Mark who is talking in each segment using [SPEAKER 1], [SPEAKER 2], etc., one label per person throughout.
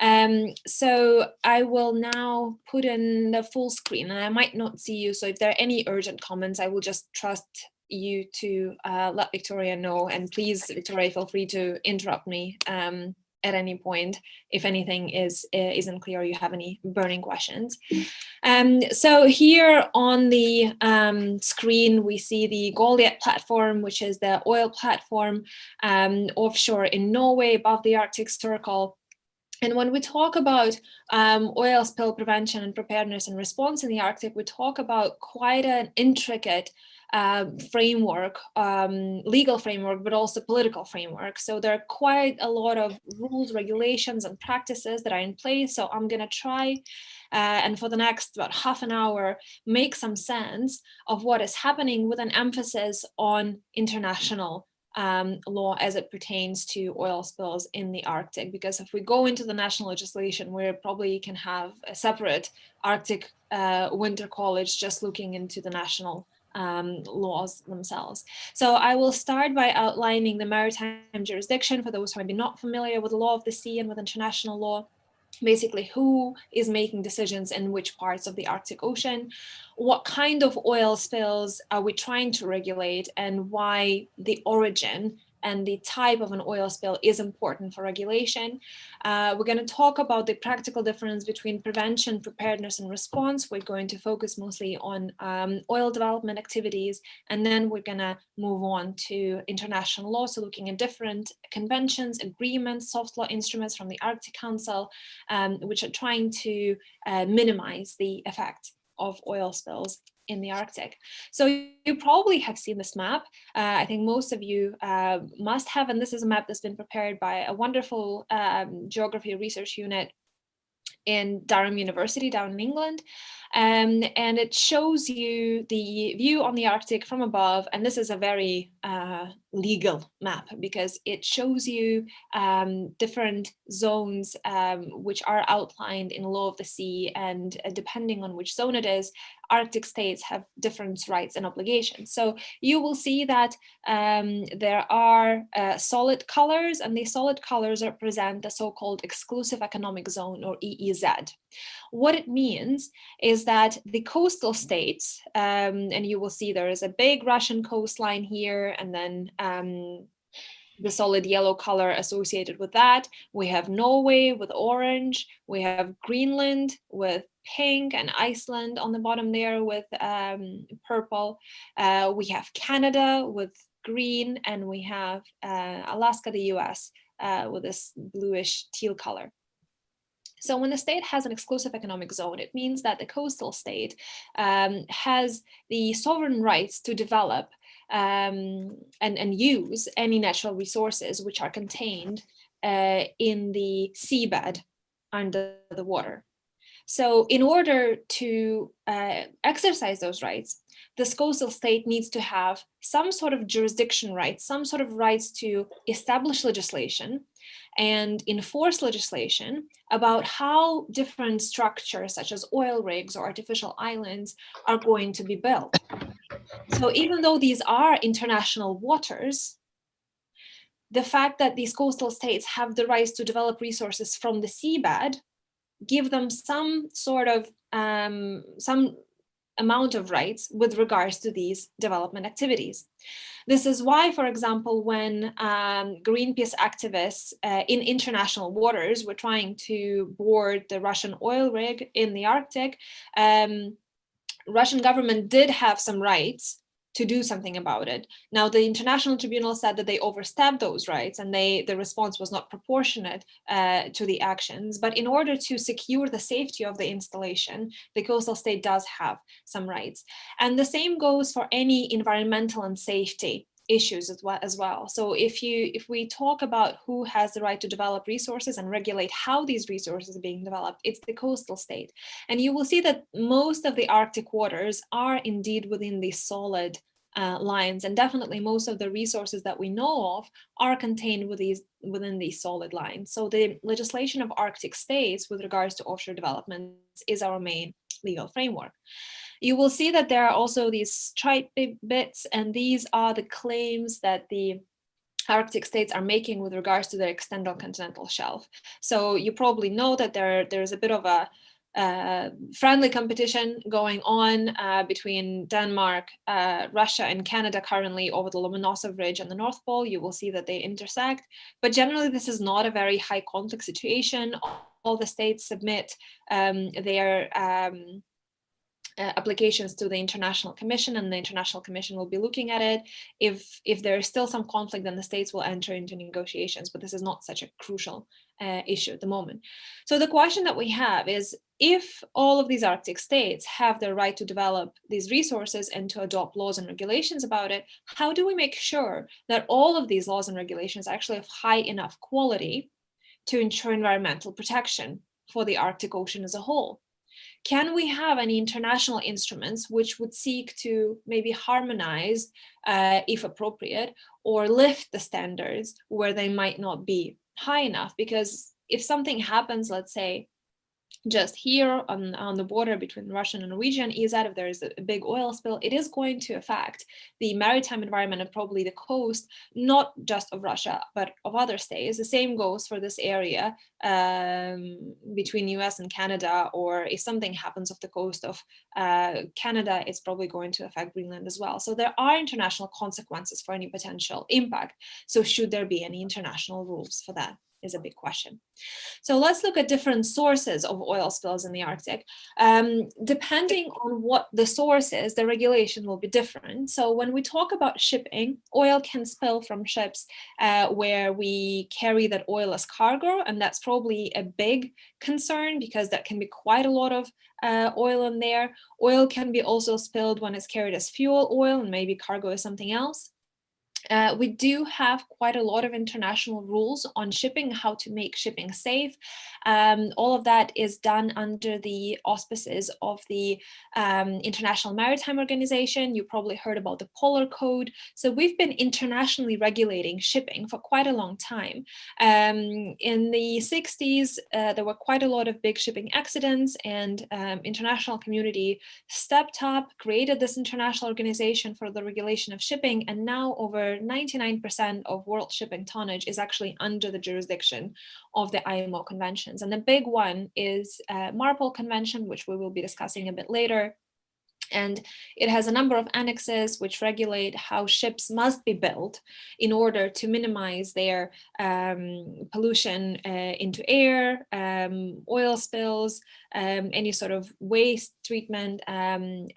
[SPEAKER 1] So I will now put in the full screen, and I might not see you. So if there are any urgent comments, I will just trust you to let Victoria know. And please, Victoria, feel free to interrupt me at any point if anything isn't clear or you have any burning questions. So here on the screen, we see the Goliath platform, which is the oil platform offshore in Norway above the Arctic Circle. And when we talk about oil spill prevention and preparedness and response in the Arctic, we talk about quite an intricate framework, legal framework, but also political framework. So there are quite a lot of rules, regulations, and practices that are in place. So I'm going to try and for the next about half an hour, make some sense of what is happening with an emphasis on international law as it pertains to oil spills in the Arctic. Because if we go into the national legislation, we probably can have a separate Arctic Winter College just looking into the national laws themselves. So I will start by outlining the maritime jurisdiction for those who might be not familiar with the law of the sea and with international law. Basically, who is making decisions in which parts of the Arctic Ocean, what kind of oil spills are we trying to regulate, and why the origin and the type of an oil spill is important for regulation. We're going to talk about the practical difference between prevention, preparedness, and response. We're going to focus mostly on oil development activities, and then we're going to move on to international law, so looking at different conventions, agreements, soft law instruments from the Arctic Council, which are trying to minimize the effect of oil spills in the Arctic. So you probably have seen this map. I think most of you must have, and this is a map that's been prepared by a wonderful geography research unit in Durham University down in England. And it shows you the view on the Arctic from above. And this is a very legal map because it shows you different zones which are outlined in law of the sea. And depending on which zone it is, Arctic states have different rights and obligations. So you will see that there are solid colors, and these solid colors represent the so-called exclusive economic zone, or EEZ. What it means is that the coastal states, and you will see there is a big Russian coastline here, and then the solid yellow color associated with that. We have Norway with orange, we have Greenland with pink, and Iceland on the bottom there with purple. We have Canada with green, and we have Alaska, the US, with this bluish teal color. So when the state has an exclusive economic zone, it means that the coastal state has the sovereign rights to develop and use any natural resources which are contained in the seabed under the water. So in order to exercise those rights, this coastal state needs to have some sort of jurisdiction rights, some sort of rights to establish legislation and enforce legislation about how different structures such as oil rigs or artificial islands are going to be built. So even though these are international waters, the fact that these coastal states have the rights to develop resources from the seabed give them some sort of some amount of rights with regards to these development activities. This is why, for example, when Greenpeace activists in international waters were trying to board the Russian oil rig in the Arctic, Russian government did have some rights to do something about it. Now, the International Tribunal said that they overstepped those rights and the response was not proportionate to the actions. But in order to secure the safety of the installation, the coastal state does have some rights. And the same goes for any environmental and safety issues as well. So if we talk about who has the right to develop resources and regulate how these resources are being developed, it's the coastal state. And you will see that most of the Arctic waters are indeed within these solid lines, and definitely most of the resources that we know of are contained within these solid lines. So the legislation of Arctic states with regards to offshore developments is our main legal framework. You will see that there are also these striped bits, and these are the claims that the Arctic states are making with regards to their extent on continental shelf. So you probably know that there's a bit of a friendly competition going on between Denmark, Russia, and Canada currently over the Lomonosov Ridge and the North Pole. You will see that they intersect. But generally, this is not a very high conflict situation. All the states submit their applications to the International Commission, and the International Commission will be looking at it. If there is still some conflict, then the states will enter into negotiations, but this is not such a crucial issue at the moment. So the question that we have is, if all of these Arctic states have the right to develop these resources and to adopt laws and regulations about it, how do we make sure that all of these laws and regulations are actually of high enough quality to ensure environmental protection for the Arctic Ocean as a whole? Can we have any international instruments which would seek to maybe harmonize, if appropriate, or lift the standards where they might not be high enough? Because if something happens, let's say, just here on the border between Russian and Norwegian EEZ, if there is a big oil spill, it is going to affect the maritime environment and probably the coast, not just of Russia, but of other states. The same goes for this area between US and Canada, or if something happens off the coast of Canada, it's probably going to affect Greenland as well. So there are international consequences for any potential impact. So should there be any international rules for that? Is a big question. So let's look at different sources of oil spills in the Arctic. Depending on what the source is, the regulation will be different. So when we talk about shipping, oil can spill from ships where we carry that oil as cargo, and that's probably a big concern because that can be quite a lot of oil in there. Oil can be also spilled when it's carried as fuel oil, and maybe cargo is something else. We do have quite a lot of international rules on shipping, how to make shipping safe. All of that is done under the auspices of the International Maritime Organization. You probably heard about the Polar Code. So we've been internationally regulating shipping for quite a long time. In the 60s, there were quite a lot of big shipping accidents, and international community stepped up, created this international organization for the regulation of shipping, and now over 99% of world shipping tonnage is actually under the jurisdiction of the IMO conventions. And the big one is Marple Convention, which we will be discussing a bit later. And it has a number of annexes which regulate how ships must be built in order to minimize their pollution into air, oil spills, any sort of waste treatment, and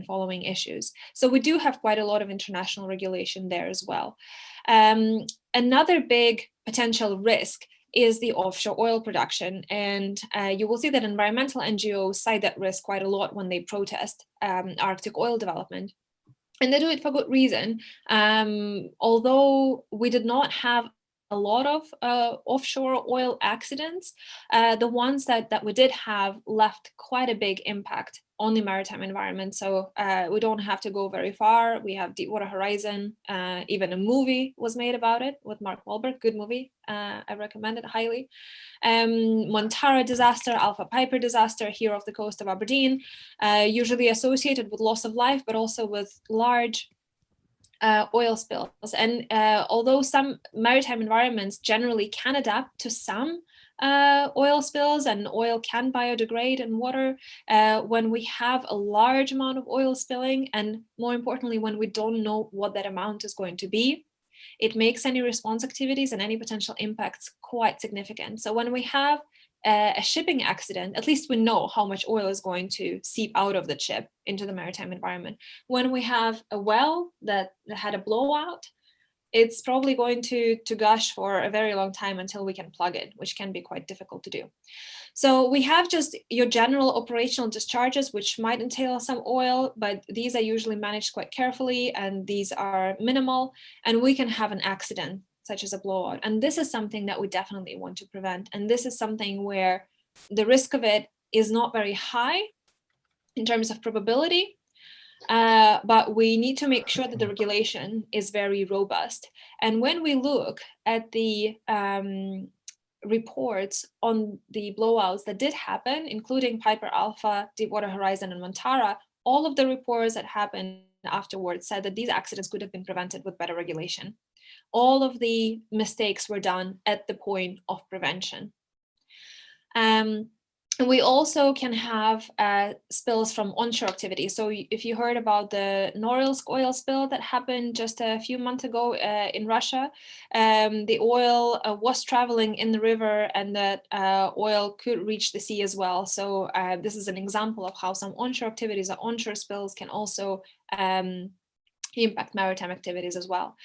[SPEAKER 1] following issues. So we do have quite a lot of international regulation there as well. Another big potential risk is the offshore oil production. And you will see that environmental NGOs cite that risk quite a lot when they protest Arctic oil development. And they do it for good reason. Although we did not have a lot of offshore oil accidents, the ones that we did have left quite a big impact on the maritime environment. So we don't have to go very far. We have Deepwater Horizon. Even a movie was made about it with Mark Wahlberg. Good movie. I recommend it highly. Montara disaster, Alpha Piper disaster here off the coast of Aberdeen, usually associated with loss of life, but also with large oil spills. And although some maritime environments generally can adapt to some oil spills, and oil can biodegrade in water, when we have a large amount of oil spilling, and more importantly, when we don't know what that amount is going to be, it makes any response activities and any potential impacts quite significant. So when we have a shipping accident, at least we know how much oil is going to seep out of the ship into the maritime environment. When we have a well that had a blowout, it's probably going to gush for a very long time until we can plug it, which can be quite difficult to do. So we have just your general operational discharges, which might entail some oil, but these are usually managed quite carefully, and these are minimal, and we can have an accident such as a blowout. And this is something that we definitely want to prevent. And this is something where the risk of it is not very high in terms of probability, but we need to make sure that the regulation is very robust. And when we look at the reports on the blowouts that did happen, including Piper Alpha, Deepwater Horizon, and Montara, all of the reports that happened afterwards said that these accidents could have been prevented with better regulation. All of the mistakes were done at the point of prevention. And we also can have spills from onshore activity. So if you heard about the Norilsk oil spill that happened just a few months ago in Russia, the oil was traveling in the river, and that oil could reach the sea as well. So this is an example of how some onshore activities or onshore spills can also impact maritime activities as well.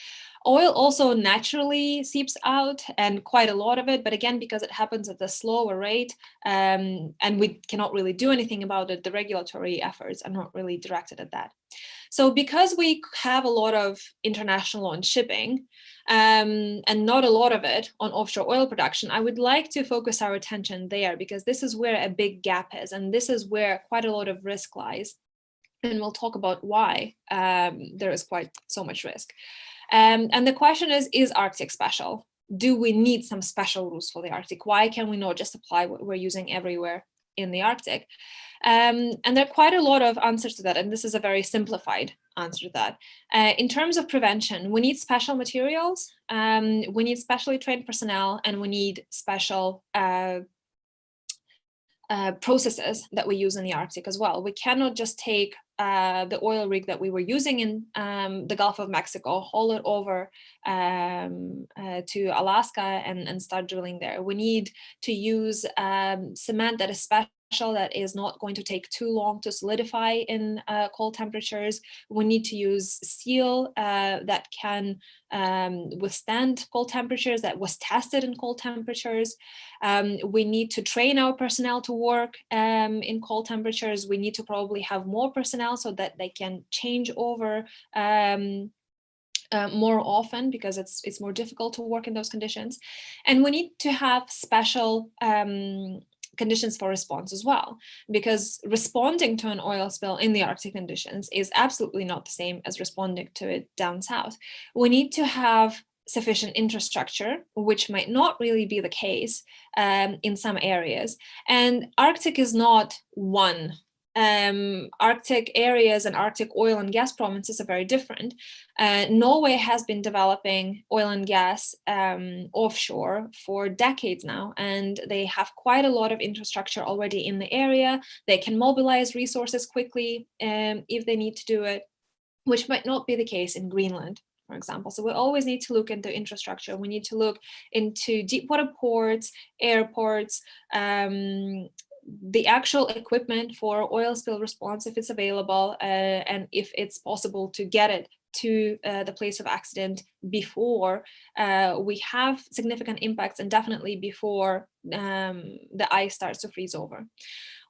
[SPEAKER 1] Oil also naturally seeps out, and quite a lot of it, but again, because it happens at a slower rate, and we cannot really do anything about it, the regulatory efforts are not really directed at that. So because we have a lot of international on shipping, and not a lot of it on offshore oil production, I would like to focus our attention there, because this is where a big gap is, and this is where quite a lot of risk lies. And we'll talk about why there is quite so much risk. And the question is Arctic special? Do we need some special rules for the Arctic? Why can we not just apply what we're using everywhere in the Arctic? And there are quite a lot of answers to that, and this is a very simplified answer to that. In terms of prevention, we need special materials, we need specially trained personnel, and we need special processes that we use in the Arctic as well. We cannot just take the oil rig that we were using in the Gulf of Mexico, haul it over to Alaska and start drilling there. We need to use cement that is special, that is not going to take too long to solidify in cold temperatures. We need to use steel that can withstand cold temperatures, that was tested in cold temperatures. We need to train our personnel to work in cold temperatures. We need to probably have more personnel so that they can change over more often, because it's more difficult to work in those conditions. And we need to have special conditions for response as well, because responding to an oil spill in the Arctic conditions is absolutely not the same as responding to it down south. We need to have sufficient infrastructure, which might not really be the case in some areas. And Arctic is not one. Arctic areas and Arctic oil and gas provinces are very different. Norway has been developing oil and gas offshore for decades now, and they have quite a lot of infrastructure already in the area. They can mobilize resources quickly if they need to do it, which might not be the case in Greenland, for example. So we always need to look into infrastructure. We need to look into deep water ports, airports, the actual equipment for oil spill response, if it's available, and if it's possible to get it to the place of accident before we have significant impacts, and definitely before the ice starts to freeze over.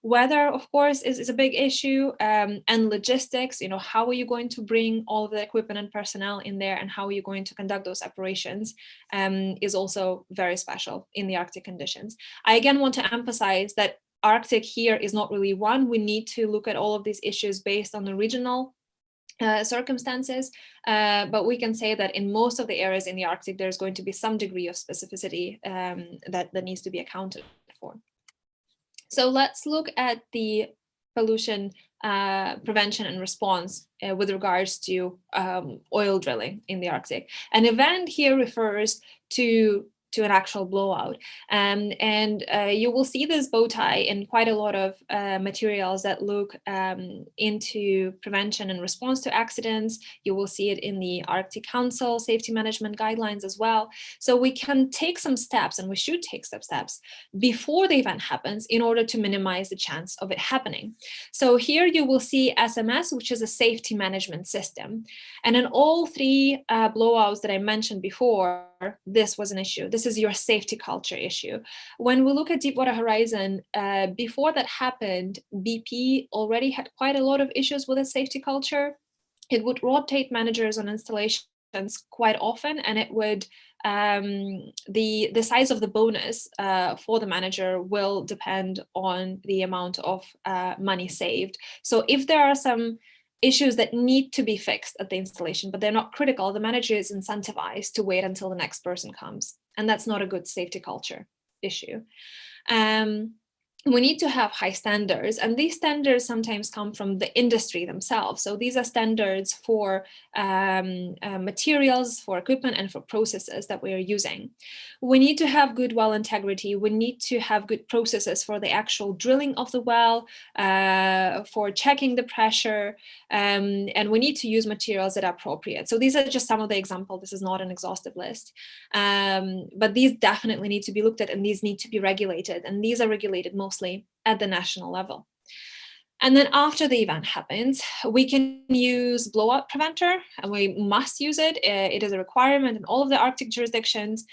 [SPEAKER 1] Weather, of course, is a big issue, and logistics. You know, how are you going to bring all of the equipment and personnel in there, and how are you going to conduct those operations is also very special in the Arctic conditions. I again want to emphasize that Arctic here is not really one. We need to look at all of these issues based on the regional circumstances, but we can say that in most of the areas in the Arctic, there's going to be some degree of specificity that needs to be accounted for. So let's look at the pollution prevention and response with regards to oil drilling in the Arctic. An event here refers to an actual blowout. And you will see this bow tie in quite a lot of materials that look into prevention and response to accidents. You will see it in the Arctic Council safety management guidelines as well. So we can take some steps, and we should take some steps before the event happens in order to minimize the chance of it happening. So here you will see SMS, which is a safety management system. And in all three blowouts that I mentioned before, this was an issue. This is your safety culture issue. When we look at Deepwater Horizon, before that happened, BP already had quite a lot of issues with its safety culture. It would rotate managers on installations quite often, and it would the size of the bonus for the manager will depend on the amount of money saved. So if there are some issues that need to be fixed at the installation, but they're not critical, the manager is incentivized to wait until the next person comes. And that's not a good safety culture issue. we need to have high standards, and these standards sometimes come from the industry themselves. So these are standards for materials, for equipment, and for processes that we are using. We need to have good well integrity. We need to have good processes for the actual drilling of the well, for checking the pressure, and we need to use materials that are appropriate. So these are just some of the examples. This is not an exhaustive list, but these definitely need to be looked at, and these need to be regulated, and these are regulated mostly at the national level. And then after the event happens, we can use blowout preventer, and we must use it. It is a requirement in all of the Arctic jurisdictions,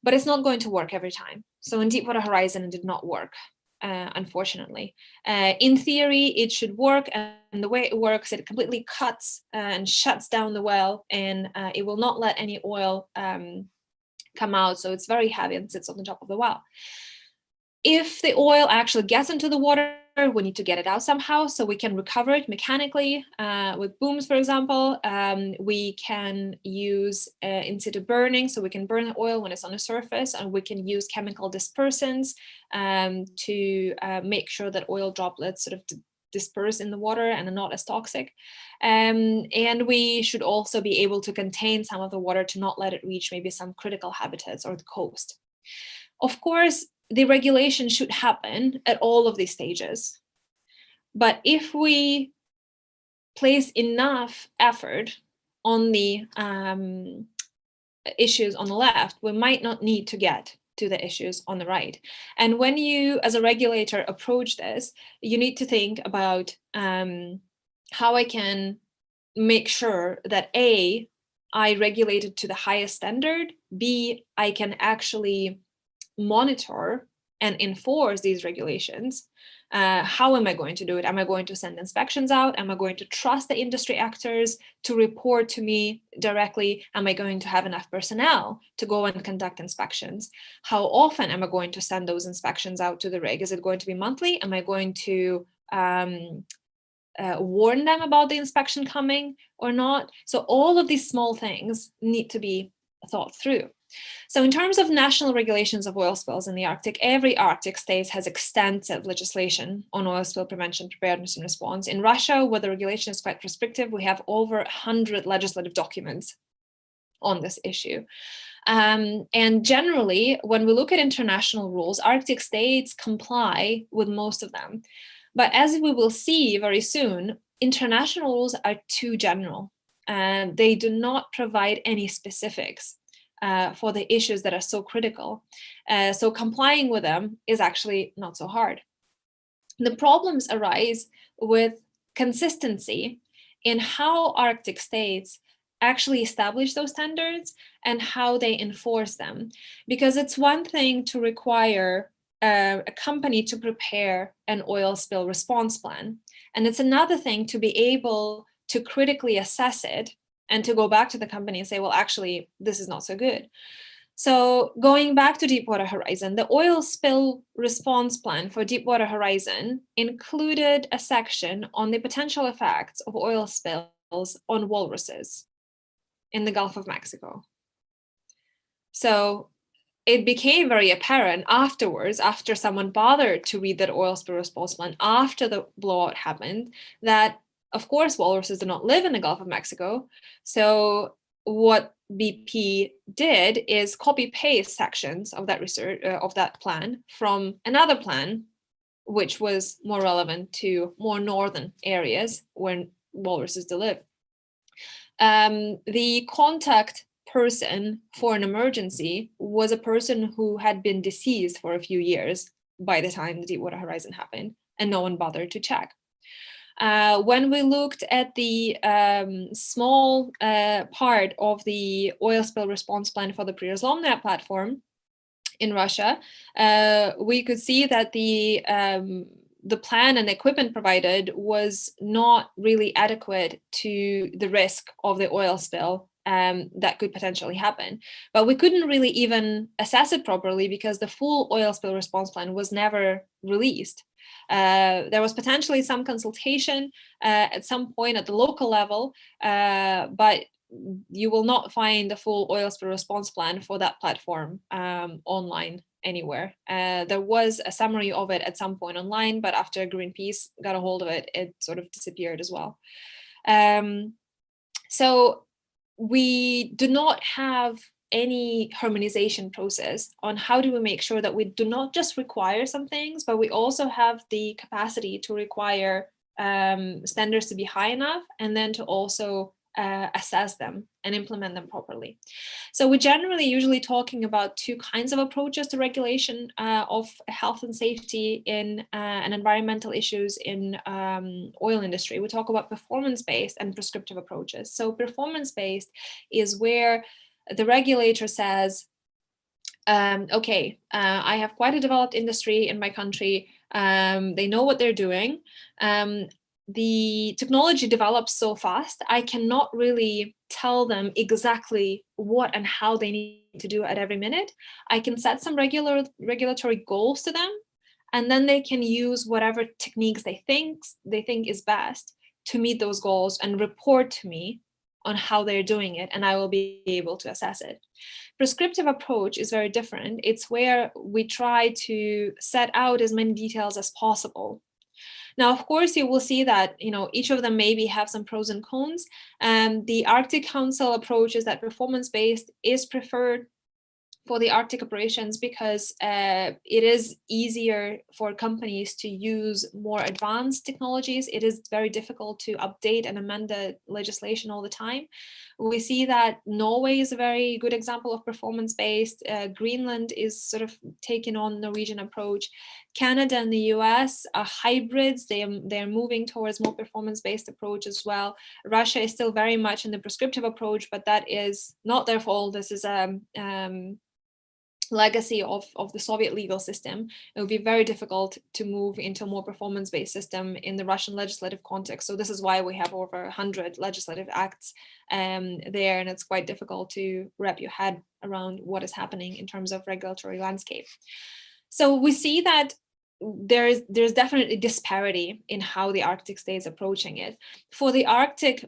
[SPEAKER 1] but it's not going to work every time. So in Deepwater Horizon, it did not work, unfortunately. In theory, it should work, and the way it works, it completely cuts and shuts down the well, and it will not let any oil come out. So it's very heavy and sits on the top of the well. If the oil actually gets into the water, we need to get it out somehow, so we can recover it mechanically with booms, for example. We can use in situ burning, so we can burn the oil when it's on the surface, and we can use chemical dispersants to make sure that oil droplets sort of disperse in the water and are not as toxic. And we should also be able to contain some of the water to not let it reach maybe some critical habitats or the coast. Of course, the regulation should happen at all of these stages. But if we place enough effort on the issues on the left, we might not need to get to the issues on the right. And when you, as a regulator, approach this, you need to think about how I can make sure that A, I regulate it to the highest standard, B, I can actually monitor and enforce these regulations. How am I going to do it? Am I going to send inspections out? Am I going to trust the industry actors to report to me directly? Am I going to have enough personnel to go and conduct inspections? How often am I going to send those inspections out to the rig? Is it going to be monthly? Am I going to warn them about the inspection coming or not? So all of these small things need to be thought through. So in terms of national regulations of oil spills in the Arctic, every Arctic state has extensive legislation on oil spill prevention, preparedness, and response. In Russia, where the regulation is quite restrictive, we have over 100 legislative documents on this issue. And generally, when we look at international rules, Arctic states comply with most of them. But as we will see very soon, international rules are too general, and they do not provide any specifics for the issues that are so critical. So complying with them is actually not so hard. The problems arise with consistency in how Arctic states actually establish those standards and how they enforce them. Because it's one thing to require a company to prepare an oil spill response plan, and it's another thing to be able to critically assess it and to go back to the company and say, well, actually, this is not so good. So going back to Deepwater Horizon, the oil spill response plan for Deepwater Horizon included a section on the potential effects of oil spills on walruses in the Gulf of Mexico. So it became very apparent afterwards, after someone bothered to read that oil spill response plan after the blowout happened, that of course, walruses do not live in the Gulf of Mexico. So what BP did is copy-paste sections of that research of that plan from another plan, which was more relevant to more northern areas where walruses do live. The contact person for an emergency was a person who had been deceased for a few years by the time the Deepwater Horizon happened, and no one bothered to check. When we looked at the small part of the oil spill response plan for the Priazlomna platform in Russia, we could see that the plan and equipment provided was not really adequate to the risk of the oil spill that could potentially happen. But we couldn't really even assess it properly because the full oil spill response plan was never released. There was potentially some consultation at some point at the local level, but you will not find the full oil spill response plan for that platform online anywhere. There was a summary of it at some point online, but after Greenpeace got a hold of it, it sort of disappeared as well. So we do not have any harmonization process on how do we make sure that we do not just require some things, but we also have the capacity to require standards to be high enough, and then to also assess them and implement them properly. So we're generally usually talking about two kinds of approaches to regulation of health and safety in and environmental issues in oil industry. We talk about performance-based and prescriptive approaches. So performance-based is where the regulator says, okay, I have quite a developed industry in my country. They know what they're doing. The technology develops so fast, I cannot really tell them exactly what and how they need to do at every minute. I can set some regulatory goals to them, and then they can use whatever techniques they think is best to meet those goals and report to me on how they're doing it, and I will be able to assess it. Prescriptive approach is very different. It's where we try to set out as many details as possible. Now, of course, you will see that each of them maybe have some pros and cons. The Arctic Council approach is that performance-based is preferred for the Arctic operations because it is easier for companies to use more advanced technologies. It is very difficult to update and amend the legislation all the time. We see that Norway is a very good example of performance-based. Greenland is sort of taking on Norwegian approach. Canada and the US are hybrids. They're moving towards more performance-based approach as well. Russia is still very much in the prescriptive approach, but that is not their fault. This is a legacy of the Soviet legal system. It would be very difficult to move into a more performance-based system in the Russian legislative context. So this is why we have over 100 legislative acts there, and it's quite difficult to wrap your head around what is happening in terms of regulatory landscape. So we see that there's definitely disparity in how the Arctic states approaching it. For the Arctic,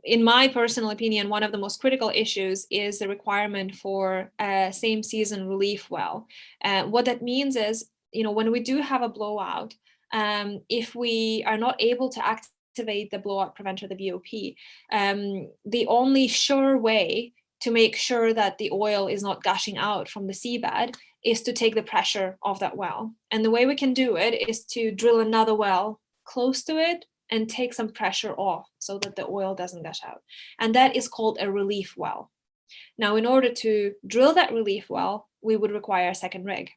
[SPEAKER 1] in my personal opinion, one of the most critical issues is the requirement for a same season relief well. What that means is, when we do have a blowout, if we are not able to activate the blowout preventer, the BOP, the only sure way to make sure that the oil is not gushing out from the seabed is to take the pressure off that well. And the way we can do it is to drill another well close to it and take some pressure off so that the oil doesn't gush out. And that is called a relief well. Now, in order to drill that relief well, we would require a second rig.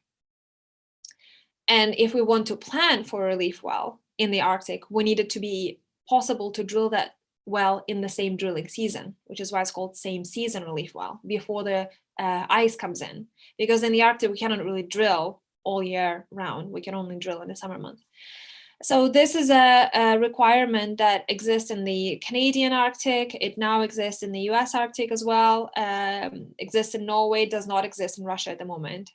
[SPEAKER 1] And if we want to plan for a relief well in the Arctic, we need it to be possible to drill that well in the same drilling season, which is why it's called same season relief well, before the ice comes in. Because in the Arctic, we cannot really drill all year round. We can only drill in the summer months. So this is a requirement that exists in the Canadian Arctic. It now exists in the US Arctic as well, exists in Norway, does not exist in Russia at the moment,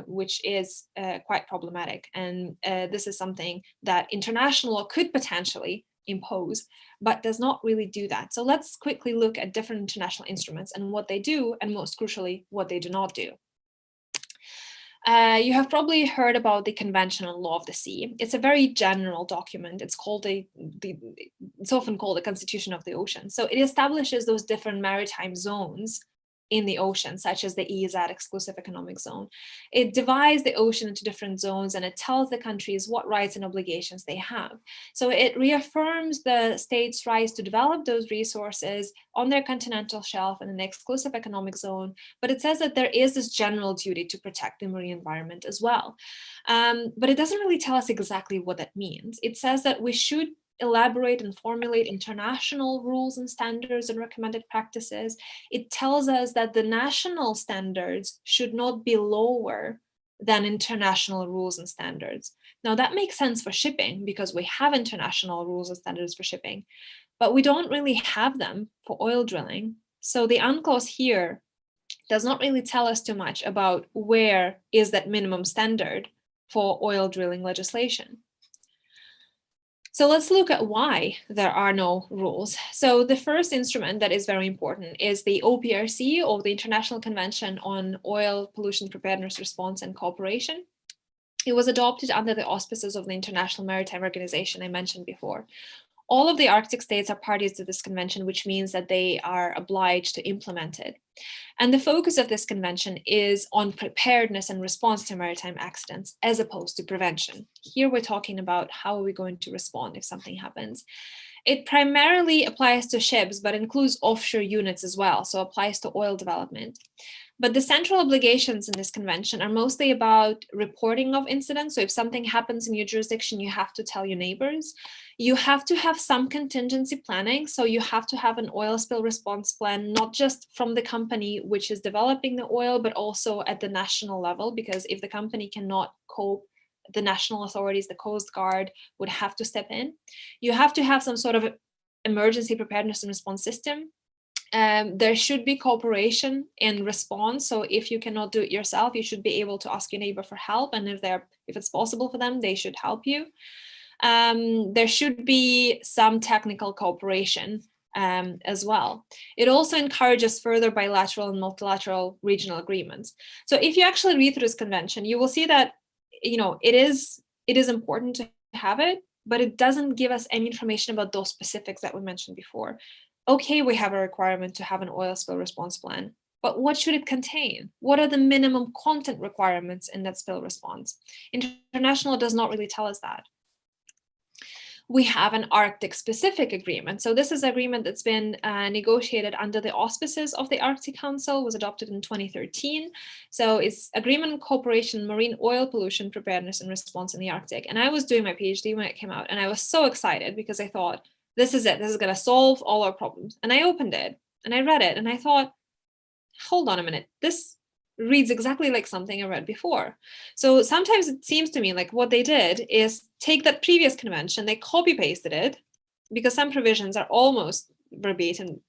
[SPEAKER 1] which is quite problematic. And this is something that international law could potentially impose, but does not really do that. So let's quickly look at different international instruments and what they do, and most crucially, what they do not do. You have probably heard about the Convention on Law of the Sea. It's a very general document. It's called it's often called the Constitution of the Ocean. So it establishes those different maritime zones in the ocean, such as the EEZ, Exclusive Economic Zone. It divides the ocean into different zones, and it tells the countries what rights and obligations they have. So it reaffirms the states' rights to develop those resources on their continental shelf and in the Exclusive Economic Zone, but it says that there is this general duty to protect the marine environment as well. But it doesn't really tell us exactly what that means. It says that we should elaborate and formulate international rules and standards and recommended practices. It tells us that the national standards should not be lower than international rules and standards. Now that makes sense for shipping because we have international rules and standards for shipping, but we don't really have them for oil drilling. So the UNCLOS here does not really tell us too much about where is that minimum standard for oil drilling legislation. So let's look at why there are no rules. So the first instrument that is very important is the OPRC, or the International Convention on Oil Pollution Preparedness, Response and Cooperation. It was adopted under the auspices of the International Maritime Organization I mentioned before. All of the Arctic states are parties to this convention, which means that they are obliged to implement it. And the focus of this convention is on preparedness and response to maritime accidents, as opposed to prevention. Here we're talking about how are we going to respond if something happens. It primarily applies to ships, but includes offshore units as well, so applies to oil development. But the central obligations in this convention are mostly about reporting of incidents. So if something happens in your jurisdiction, you have to tell your neighbors. You have to have some contingency planning. So you have to have an oil spill response plan, not just from the company which is developing the oil, but also at the national level, because if the company cannot cope, the national authorities, the Coast Guard, would have to step in. You have to have some sort of emergency preparedness and response system. There should be cooperation in response. So if you cannot do it yourself, you should be able to ask your neighbor for help. And if it's possible for them, they should help you. There should be some technical cooperation as well. It also encourages further bilateral and multilateral regional agreements. So if you actually read through this convention, you will see that it is important to have it, but it doesn't give us any information about those specifics that we mentioned before. Okay, we have a requirement to have an oil spill response plan, but what should it contain? What are the minimum content requirements in that spill response? International does not really tell us that. We have an Arctic specific agreement. So this is an agreement that's been negotiated under the auspices of the Arctic Council, was adopted in 2013. So it's agreement on cooperation in marine oil pollution preparedness and response in the Arctic. And I was doing my PhD when it came out, and I was so excited because I thought, this is it. This is going to solve all our problems. And I opened it and I read it and I thought, hold on a minute. This reads exactly like something I read before. So sometimes it seems to me like what they did is take that previous convention, they copy pasted it, because some provisions are almost verbatim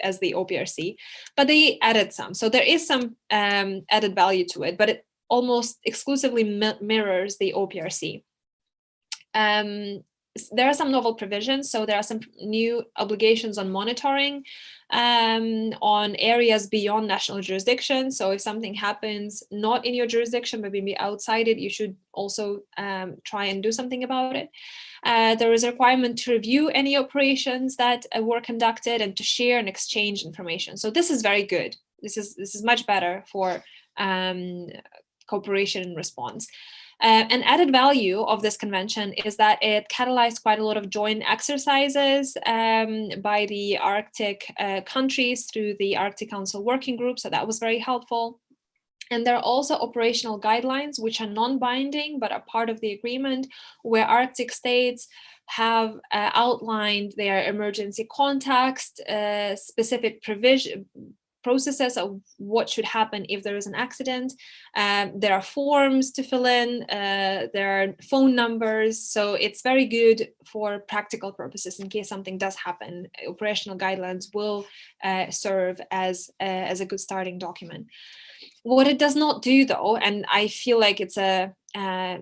[SPEAKER 1] as the OPRC, but they added some. So there is some added value to it, but it almost exclusively mirrors the OPRC. There are some novel provisions. So there are some new obligations on monitoring on areas beyond national jurisdiction. So if something happens not in your jurisdiction, but maybe outside it, you should also try and do something about it. There is a requirement to review any operations that were conducted and to share and exchange information. So this is very good. This is much better for cooperation and response. An added value of this convention is that it catalyzed quite a lot of joint exercises by the Arctic countries through the Arctic Council working group. So that was very helpful. And there are also operational guidelines, which are non-binding, but are part of the agreement, where Arctic states have outlined their emergency context, specific processes of what should happen if there is an accident. There are forms to fill in, there are phone numbers. So it's very good for practical purposes in case something does happen. Operational guidelines will serve as a good starting document. What it does not do, though, and I feel like it's a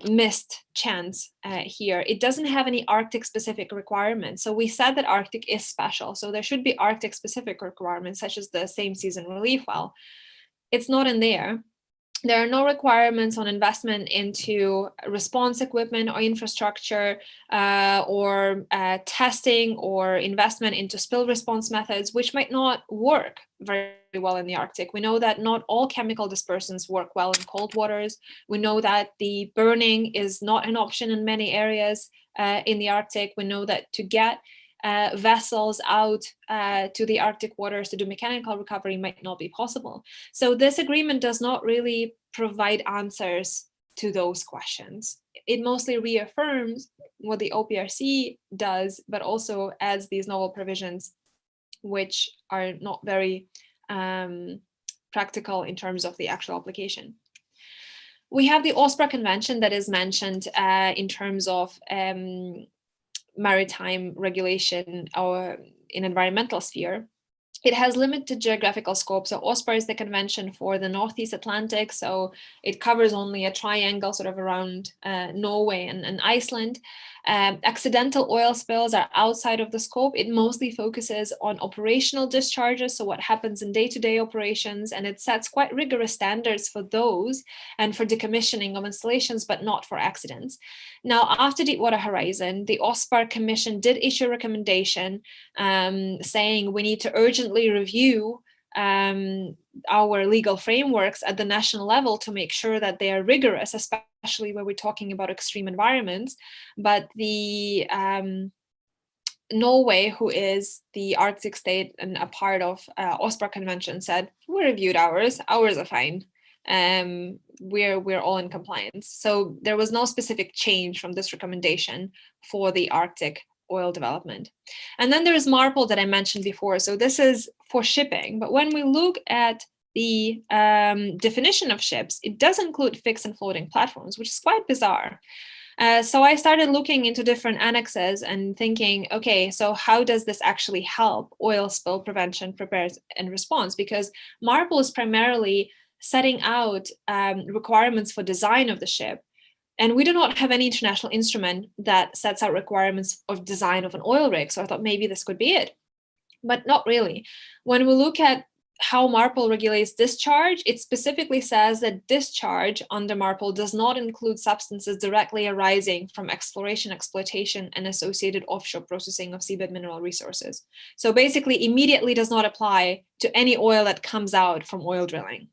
[SPEAKER 1] missed chance here, it doesn't have any Arctic specific requirements. So we said that Arctic is special, so there should be Arctic specific requirements, such as the same season relief well. It's not in there. There are no requirements on investment into response equipment or infrastructure or testing or investment into spill response methods, which might not work very well in the Arctic. We know that not all chemical dispersants work well in cold waters. We know that the burning is not an option in many areas in the Arctic. We know that to get vessels out to the Arctic waters to do mechanical recovery might not be possible. So this agreement does not really provide answers to those questions. It mostly reaffirms what the OPRC does, but also adds these novel provisions, which are not very practical in terms of the actual application. We have the Oslo Convention that is mentioned in terms of maritime regulation or in environmental sphere. It has limited geographical scope. So OSPAR is the convention for the Northeast Atlantic. So it covers only a triangle sort of around Norway and Iceland. Accidental oil spills are outside of the scope. It mostly focuses on operational discharges, so what happens in day-to-day operations, and it sets quite rigorous standards for those and for decommissioning of installations, but not for accidents. Now, after Deepwater Horizon, the OSPAR Commission did issue a recommendation saying we need to urgently review our legal frameworks at the national level to make sure that they are rigorous, especially when we're talking about extreme environments. But the Norway, who is the Arctic state and a part of OSPAR Convention, said we reviewed ours are fine. We're all in compliance. So there was no specific change from this recommendation for the Arctic oil development. And then there's Marple that I mentioned before. So this is for shipping, but when we look at the definition of ships, it does include fixed and floating platforms, which is quite bizarre. So I started looking into different annexes and thinking, okay, so how does this actually help oil spill prevention, prepares, and response? Because Marple is primarily setting out requirements for design of the ship. And we do not have any international instrument that sets out requirements of design of an oil rig. So I thought maybe this could be it, but not really. When we look at how Marple regulates discharge, it specifically says that discharge under Marple does not include substances directly arising from exploration, exploitation, and associated offshore processing of seabed mineral resources. So basically immediately does not apply to any oil that comes out from oil drilling.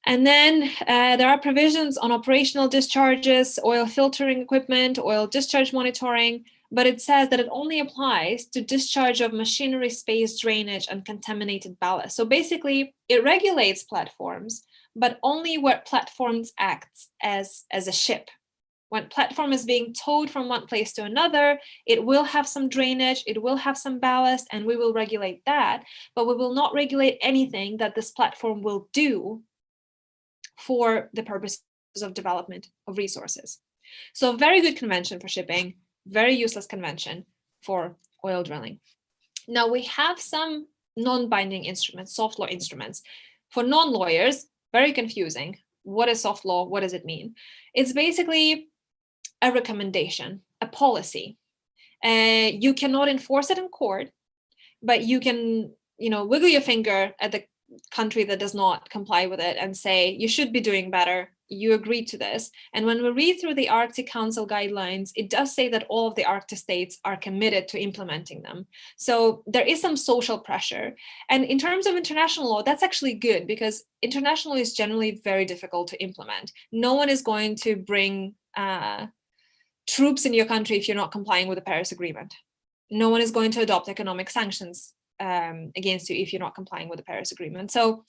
[SPEAKER 1] And then there are provisions on operational discharges, oil filtering equipment, oil discharge monitoring, but it says that it only applies to discharge of machinery, space, drainage, and contaminated ballast. So basically, it regulates platforms, but only where platforms act as a ship. When platform is being towed from one place to another, it will have some drainage, it will have some ballast, and we will regulate that, but we will not regulate anything that this platform will do for the purposes of development of resources. So very good convention for shipping, very useless convention for oil drilling. Now we have some non-binding instruments, soft law instruments. For non-lawyers, very confusing. What is soft law? What does it mean? It's basically a recommendation, a policy. You cannot enforce it in court, but you can, wiggle your finger at the country that does not comply with it and say, you should be doing better, you agreed to this. And when we read through the Arctic Council guidelines, it does say that all of the Arctic states are committed to implementing them. So there is some social pressure. And in terms of international law, that's actually good because international law is generally very difficult to implement. No one is going to bring troops in your country if you're not complying with the Paris Agreement. No one is going to adopt economic sanctions against you if you're not complying with the Paris Agreement. So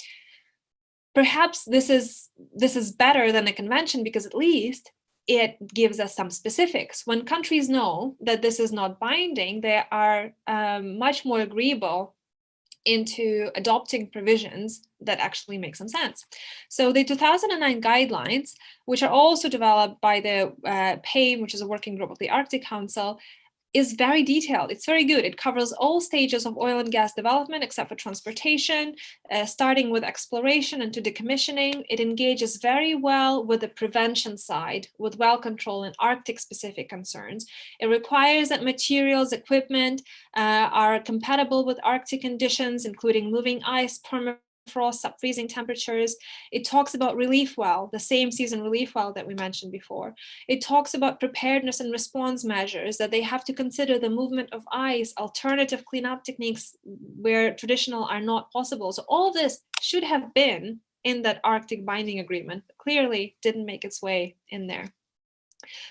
[SPEAKER 1] perhaps this is better than a convention because at least it gives us some specifics. When countries know that this is not binding, they are much more agreeable into adopting provisions that actually make some sense. So the 2009 guidelines, which are also developed by the PAIM, which is a working group of the Arctic Council, is very detailed. It's very good. It covers all stages of oil and gas development except for transportation, starting with exploration and to decommissioning. It engages very well with the prevention side, with well control and Arctic specific concerns. It requires that materials, equipment are compatible with Arctic conditions, including moving ice, permafrost, sub-freezing temperatures. It talks about relief well, the same season relief well that we mentioned before. It talks about preparedness and response measures, that they have to consider the movement of ice, alternative cleanup techniques where traditional are not possible. So all of this should have been in that Arctic binding agreement, but clearly didn't make its way in there.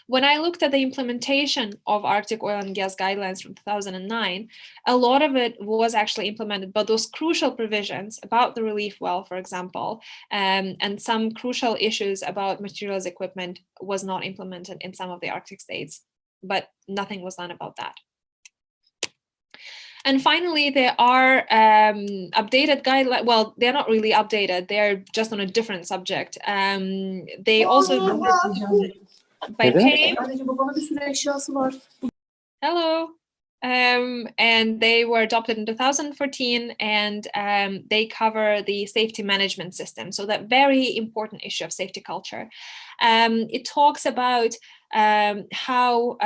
[SPEAKER 1] When I looked at the implementation of Arctic oil and gas guidelines from 2009, a lot of it was actually implemented, but those crucial provisions about the relief well, for example, and some crucial issues about materials equipment was not implemented in some of the Arctic states, but nothing was done about that. And finally, there are updated guidelines. Well, they're not really updated. They're just on a different subject. They also... By PAIM. Hello. and they were adopted in 2014, and they cover the safety management system. So that very important issue of safety culture. It talks about how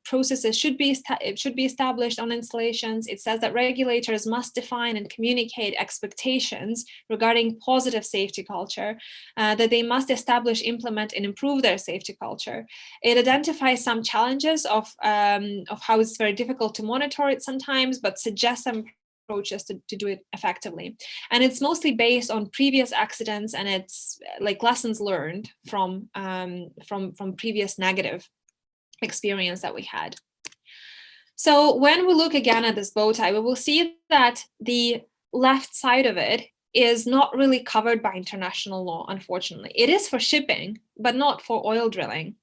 [SPEAKER 1] processes should be established on installations. It says that regulators must define and communicate expectations regarding positive safety culture, that they must establish, implement, and improve their safety culture. It identifies some challenges of how it's very difficult to monitor it sometimes, but suggests some approaches to do it effectively. And it's mostly based on previous accidents, and it's like lessons learned from previous negative experience that we had. So when we look again at this bow tie, we will see that the left side of it is not really covered by international law, unfortunately. It is for shipping, but not for oil drilling.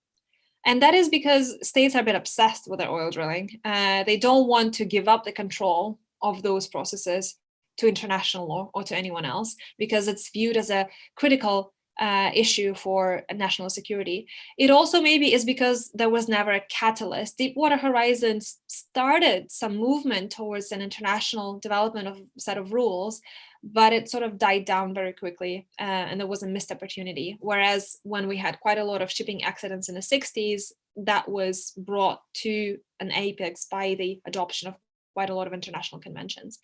[SPEAKER 1] And that is because states are a bit obsessed with their oil drilling. They don't want to give up the control of those processes to international law or to anyone else, because it's viewed as a critical issue for national security. It also maybe is because there was never a catalyst. Deepwater Horizon started some movement towards an international development of a set of rules, but it sort of died down very quickly, and there was a missed opportunity. Whereas when we had quite a lot of shipping accidents in the 60s, that was brought to an apex by the adoption of quite a lot of international conventions.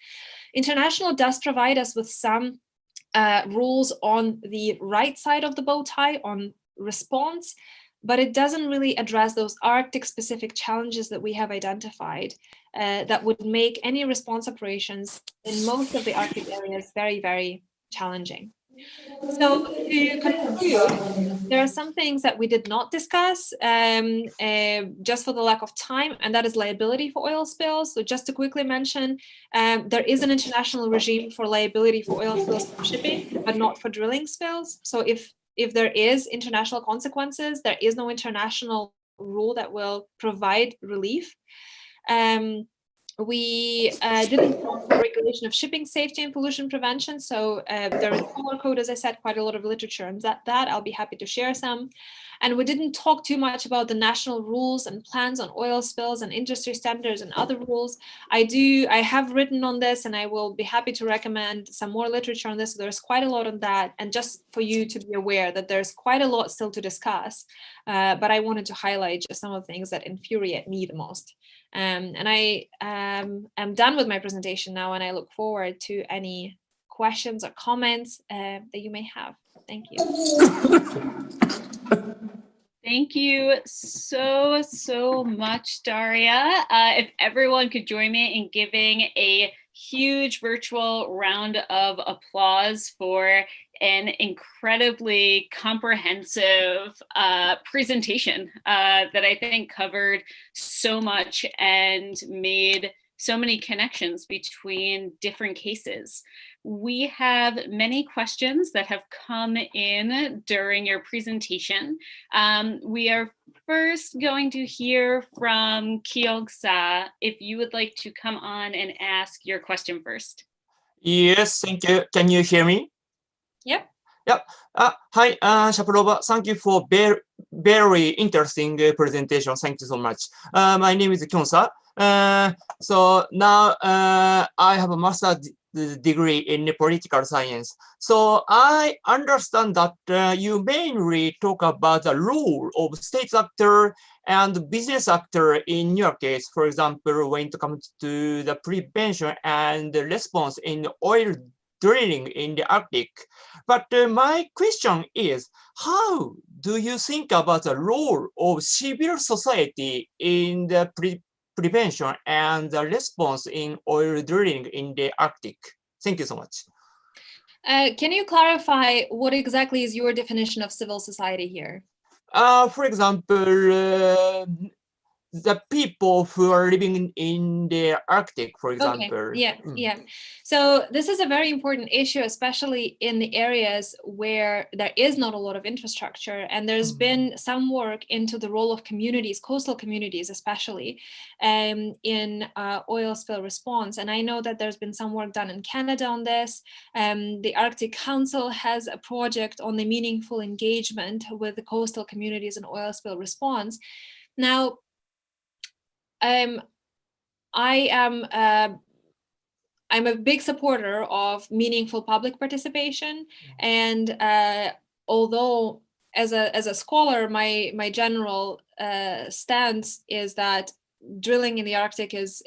[SPEAKER 1] International does provide us with some rules on the right side of the bow tie on response, but it doesn't really address those Arctic specific challenges that we have identified that would make any response operations in most of the Arctic areas very, very challenging. So to conclude, there are some things that we did not discuss just for the lack of time, and that is liability for oil spills. So just to quickly mention, there is an international regime for liability for oil spills from shipping, but not for drilling spills. So if there is international consequences, there is no international rule that will provide relief. We didn't talk about regulation of shipping safety and pollution prevention. So there is a Polar Code, as I said, quite a lot of literature on that. I'll be happy to share some. And we didn't talk too much about the national rules and plans on oil spills and industry standards and other rules. I have written on this, and I will be happy to recommend some more literature on this. So there's quite a lot on that. And just for you to be aware that there's quite a lot still to discuss, but I wanted to highlight just some of the things that infuriate me the most. And I am done with my presentation now, and I look forward to any questions or comments that you may have. Thank you.
[SPEAKER 2] Thank you so much, Daria. If everyone could join me in giving a huge virtual round of applause for an incredibly comprehensive presentation that I think covered so much and made so many connections between different cases. We have many questions that have come in during your presentation. We are first going to hear from Kyung-sa. If you would like to come on and ask your question first.
[SPEAKER 3] Yes, thank you. Can you hear me?
[SPEAKER 1] Yep.
[SPEAKER 3] Yep. Hi, Shaprova. Thank you for very interesting presentation. Thank you so much. My name is Kyung-sa. So now I have a master's degree in political science. So I understand that you mainly talk about the role of state actor and business actor in your case. For example, when it comes to the prevention and the response in oil drilling in the Arctic. But my question is, how do you think about the role of civil society in the prevention and the response in oil drilling in the Arctic? Thank you so much.
[SPEAKER 1] Can you clarify what exactly is your definition of civil society here?
[SPEAKER 3] For example, the people who are living in the Arctic, for example.
[SPEAKER 1] Okay. Yeah. So this is a very important issue, especially in the areas where there is not a lot of infrastructure, and there's been some work into the role of communities, coastal communities especially, in oil spill response. And I know that there's been some work done in Canada on this. The Arctic Council has a project on the meaningful engagement with the coastal communities in oil spill response. Now, I'm a big supporter of meaningful public participation, and although as a scholar, my general stance is that drilling in the Arctic is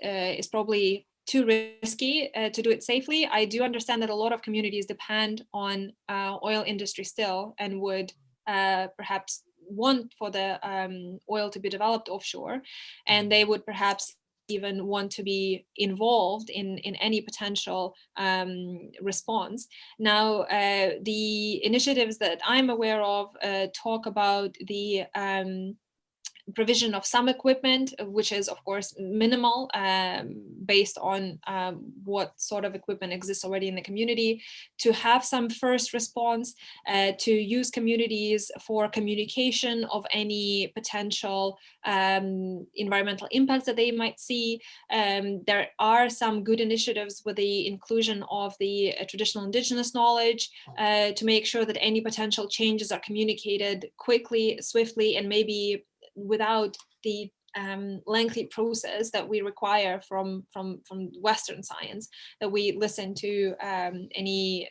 [SPEAKER 1] probably too risky to do it safely. I do understand that a lot of communities depend on oil industry still, and would perhaps want for the oil to be developed offshore, and they would perhaps even want to be involved in any potential response. Now, the initiatives that I'm aware of talk about the provision of some equipment, which is of course minimal based on what sort of equipment exists already in the community, to have some first response, to use communities for communication of any potential environmental impacts that they might see. There are some good initiatives with the inclusion of the traditional indigenous knowledge to make sure that any potential changes are communicated quickly, swiftly, and maybe without the lengthy process that we require from Western science, that we listen to any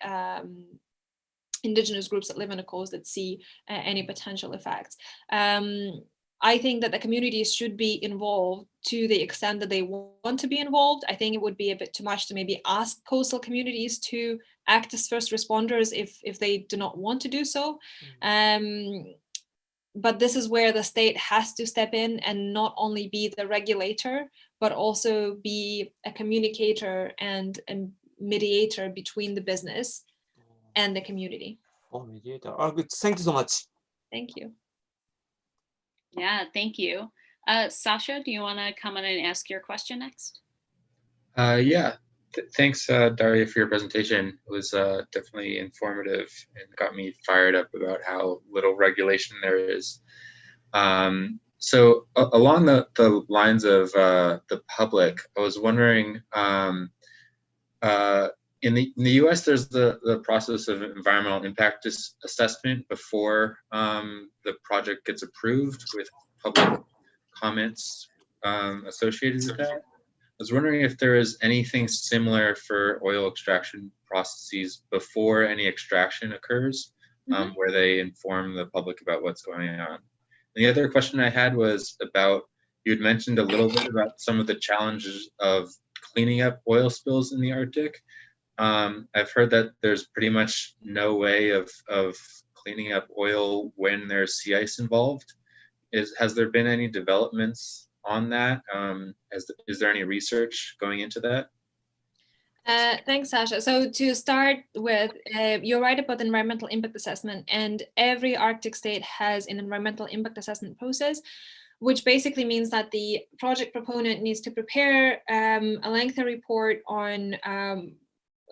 [SPEAKER 1] indigenous groups that live on the coast that see any potential effects. I think that the communities should be involved to the extent that they want to be involved. I think it would be a bit too much to maybe ask coastal communities to act as first responders if they do not want to do so. But this is where the state has to step in and not only be the regulator, but also be a communicator and a mediator between the business and the community.
[SPEAKER 3] Oh, mediator. Oh, good. Thank you so much.
[SPEAKER 1] Thank you.
[SPEAKER 2] Yeah, thank you. Sasha, do you want to come in and ask your question next?
[SPEAKER 4] Yeah, thanks, Daria, for your presentation. It was definitely informative and got me fired up about how little regulation there is. So along the lines of the public, I was wondering, in the US, there's the process of environmental impact assessment before the project gets approved, with public comments associated with that. I was wondering if there is anything similar for oil extraction processes before any extraction occurs, where they inform the public about what's going on. And the other question I had was about, you had mentioned a little bit about some of the challenges of cleaning up oil spills in the Arctic. I've heard that there's pretty much no way of cleaning up oil when there's sea ice involved. Has there been any developments on that? Is there any research going into that?
[SPEAKER 1] Thanks, Sasha. So to start with, you're right about the environmental impact assessment, and every Arctic state has an environmental impact assessment process, which basically means that the project proponent needs to prepare a lengthy report on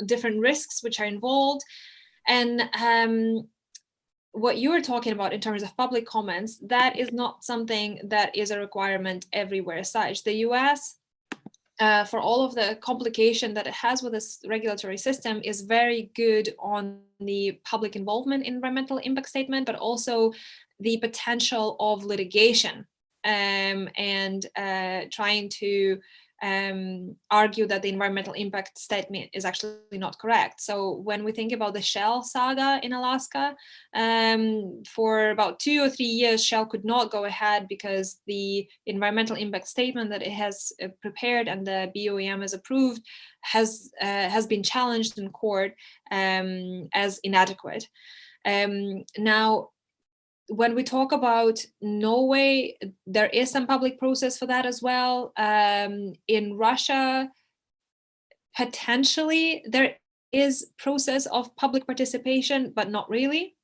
[SPEAKER 1] different risks which are involved. And what you were talking about in terms of public comments, that is not something that is a requirement everywhere as such. The US, for all of the complication that it has with this regulatory system, is very good on the public involvement in environmental impact statement, but also the potential of litigation and trying to argue that the environmental impact statement is actually not correct. So when we think about the Shell saga in Alaska, for about 2 or 3 years, Shell could not go ahead because the environmental impact statement that it has prepared and the BOEM has approved has been challenged in court as inadequate. Now, when we talk about Norway, there is some public process for that as well. In Russia, potentially there is process of public participation, but not really.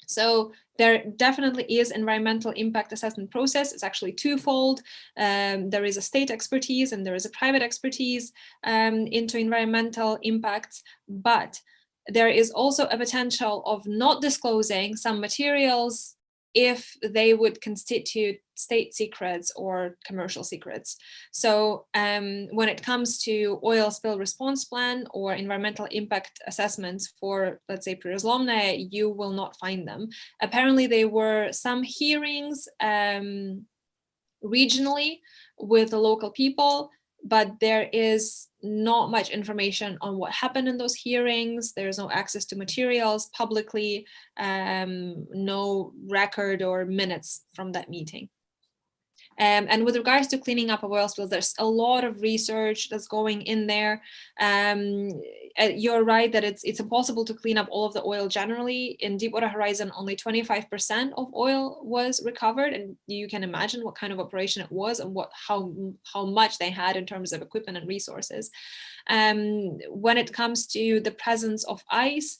[SPEAKER 1] So there definitely is environmental impact assessment process. It's actually twofold. There is a state expertise and there is a private expertise into environmental impacts, but there is also a potential of not disclosing some materials if they would constitute state secrets or commercial secrets. So when it comes to oil spill response plan or environmental impact assessments for, let's say, Priroslomne, you will not find them. Apparently there were some hearings regionally with the local people. but there is not much information on what happened in those hearings. There's no access to materials publicly, no record or minutes from that meeting. And with regards to cleaning up of oil spills, there's a lot of research that's going in there. You're right that it's impossible to clean up all of the oil generally. In Deepwater Horizon, only 25% of oil was recovered, and you can imagine what kind of operation it was and how much they had in terms of equipment and resources. When it comes to the presence of ice,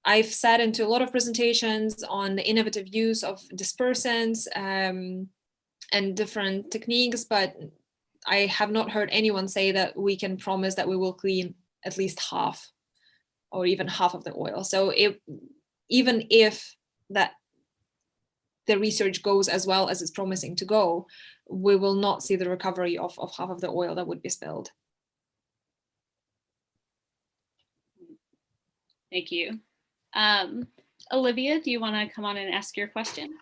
[SPEAKER 1] I've sat into a lot of presentations on the innovative use of dispersants and different techniques, but I have not heard anyone say that we can promise that we will clean at least half or even half of the oil. So even if that the research goes as well as it's promising to go, we will not see the recovery of half of the oil that would be spilled.
[SPEAKER 2] Thank you. Olivia, do you want to come on and ask your question?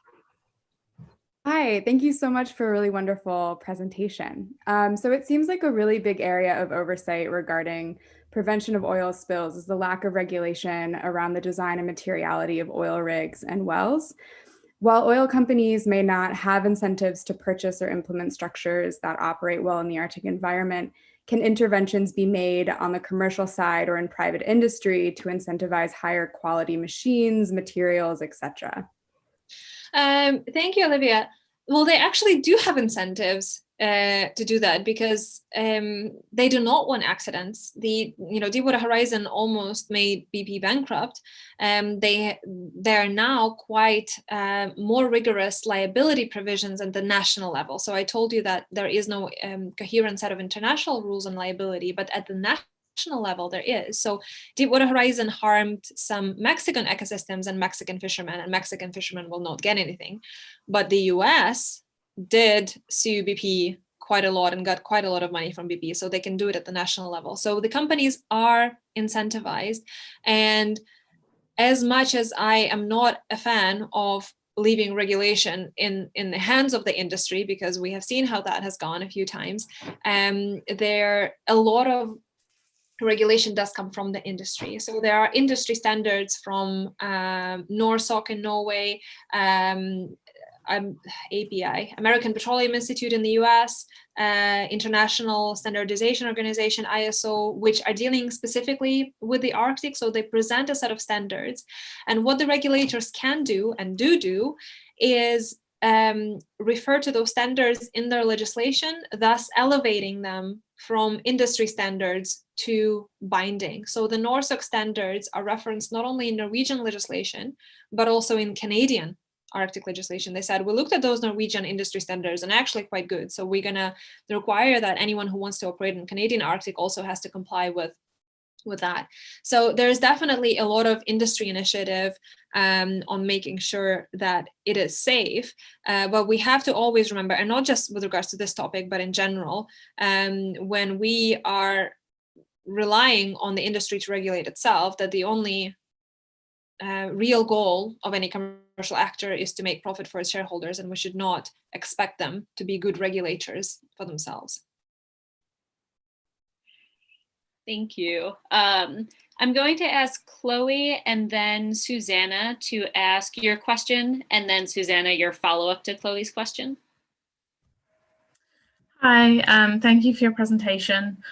[SPEAKER 5] Hi, thank you so much for a really wonderful presentation. So it seems like a really big area of oversight regarding prevention of oil spills is the lack of regulation around the design and materiality of oil rigs and wells. While oil companies may not have incentives to purchase or implement structures that operate well in the Arctic environment, can interventions be made on the commercial side or in private industry to incentivize higher quality machines, materials, etc.?
[SPEAKER 1] Thank you, Olivia. Well, they actually do have incentives to do that because they do not want accidents. Deepwater Horizon almost made BP bankrupt. They're now quite more rigorous liability provisions at the national level. So I told you that there is no coherent set of international rules on liability, but at the national level there is. So Deepwater Horizon harmed some Mexican ecosystems and Mexican fishermen will not get anything. But the US did sue BP quite a lot and got quite a lot of money from BP, so they can do it at the national level. So the companies are incentivized. And as much as I am not a fan of leaving regulation in the hands of the industry, because we have seen how that has gone a few times, a lot of regulation does come from the industry. So there are industry standards from NORSOC in Norway, API, American Petroleum Institute in the US, International Standardization Organization, ISO, which are dealing specifically with the Arctic. So they present a set of standards. And what the regulators can do and do is refer to those standards in their legislation, thus elevating them from industry standards to binding. So the NORSOC standards are referenced not only in Norwegian legislation, but also in Canadian Arctic legislation. They said, we looked at those Norwegian industry standards and actually quite good. So we're gonna require that anyone who wants to operate in Canadian Arctic also has to comply with that. So there's definitely a lot of industry initiative on making sure that it is safe. But we have to always remember, and not just with regards to this topic, but in general, when we are relying on the industry to regulate itself, that the only real goal of any commercial actor is to make profit for its shareholders, and we should not expect them to be good regulators for themselves.
[SPEAKER 2] Thank you. I'm going to ask Chloe and then Susanna to ask your question, and then Susanna, your follow-up to Chloe's question.
[SPEAKER 6] Hi, thank you for your presentation.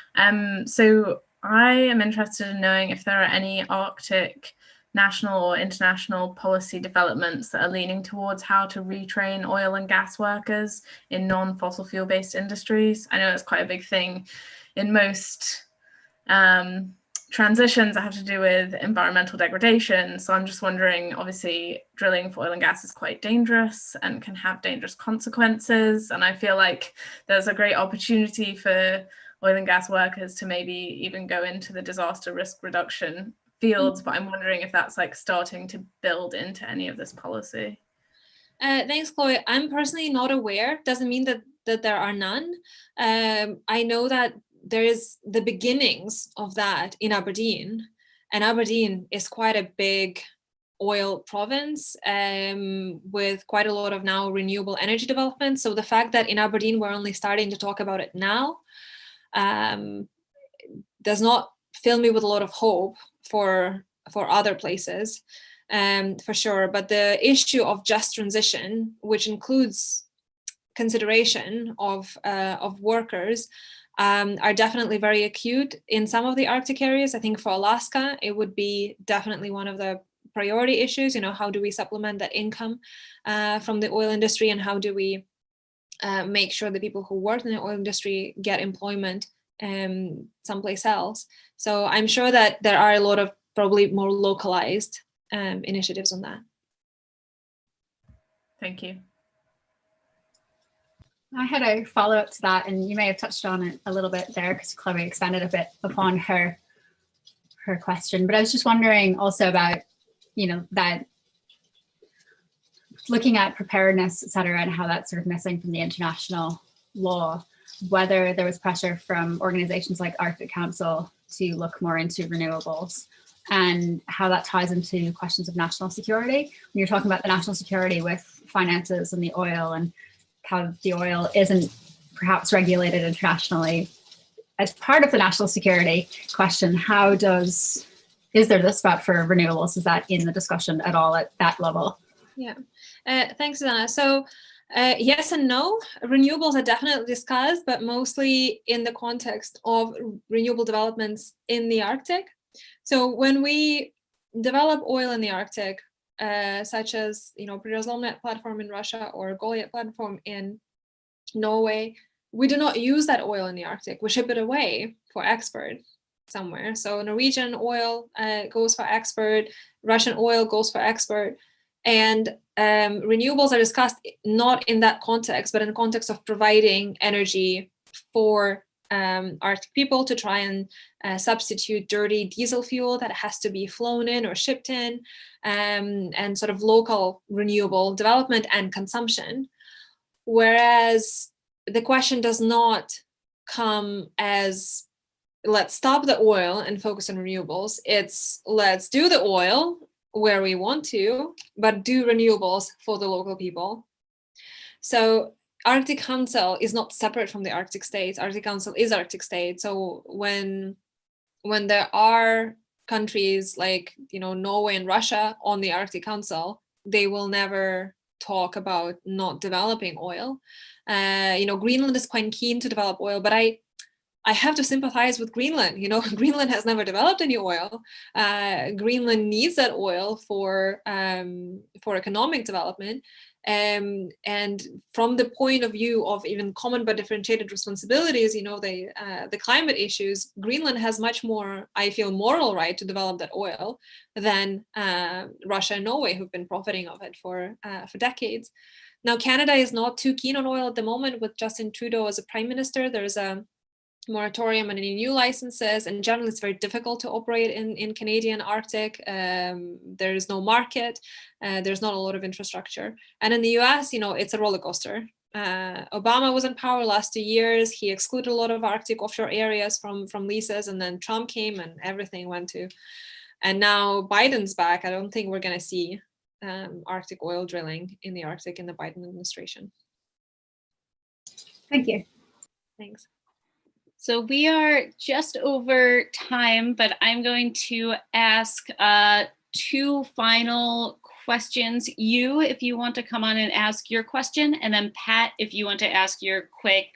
[SPEAKER 6] So I am interested in knowing if there are any Arctic national or international policy developments that are leaning towards how to retrain oil and gas workers in non-fossil fuel based industries. I know it's quite a big thing in most transitions that have to do with environmental degradation. So I'm just wondering, obviously drilling for oil and gas is quite dangerous and can have dangerous consequences. And I feel like there's a great opportunity for oil and gas workers to maybe even go into the disaster risk reduction fields, but I'm wondering if that's like starting to build into any of this policy.
[SPEAKER 1] Thanks, Chloe. I'm personally not aware. Doesn't mean that there are none. I know that there is the beginnings of that in Aberdeen, and Aberdeen is quite a big oil province with quite a lot of now renewable energy development. So the fact that in Aberdeen we're only starting to talk about it now does not fill me with a lot of hope for other places, for sure. But the issue of just transition, which includes consideration of workers, are definitely very acute in some of the Arctic areas. I think for Alaska, it would be definitely one of the priority issues. How do we supplement that income from the oil industry, and how do we make sure the people who work in the oil industry get employment someplace else? So I'm sure that there are a lot of probably more localized initiatives on that.
[SPEAKER 6] Thank you.
[SPEAKER 7] I had a follow-up to that, and you may have touched on it a little bit there because Chloe expanded a bit upon her question. But I was just wondering also about, that looking at preparedness, et cetera, and how that's sort of missing from the international law, whether there was pressure from organizations like Arctic Council to look more into renewables, and how that ties into questions of national security. When you're talking about the national security with finances and the oil, and how the oil isn't perhaps regulated internationally as part of the national security question, is there this spot for renewables? Is that in the discussion at all at that level?
[SPEAKER 1] Yeah, thanks, Susanna. So yes and no. Renewables are definitely discussed, but mostly in the context of renewable developments in the Arctic. So when we develop oil in the Arctic, such as Prioritetsomnet platform in Russia or Goliath platform in Norway, we do not use that oil in the Arctic. We ship it away for export somewhere. So Norwegian oil goes for export, Russian oil goes for export, and renewables are discussed not in that context, but in the context of providing energy for Arctic people to try and substitute dirty diesel fuel that has to be flown in or shipped in, and sort of local renewable development and consumption. Whereas the question does not come as, let's stop the oil and focus on renewables. It's, let's do the oil where we want to, but do renewables for the local people. So Arctic Council is not separate from the Arctic states. Arctic Council is Arctic state. So when there are countries like Norway and Russia on the Arctic Council, they will never talk about not developing oil. Greenland is quite keen to develop oil, but I have to sympathize with Greenland. Greenland has never developed any oil. Greenland needs that oil for economic development. And from the point of view of even common but differentiated responsibilities, the climate issues, Greenland has much more, I feel, moral right to develop that oil than Russia and Norway, who've been profiting of it for decades. Now, Canada is not too keen on oil at the moment with Justin Trudeau as a prime minister. There's a moratorium on any new licenses, and generally it's very difficult to operate in Canadian Arctic. There is no market, there's not a lot of infrastructure. And in the US, it's a roller coaster. Obama was in power last 2 years. He excluded a lot of Arctic offshore areas from leases, and then Trump came and everything went to. And now Biden's back. I don't think we're going to see Arctic oil drilling in the Arctic in the Biden administration.
[SPEAKER 7] Thank you.
[SPEAKER 1] Thanks.
[SPEAKER 2] So we are just over time, but I'm going to ask two final questions. You, if you want to come on and ask your question, and then Pat, if you want to ask your quick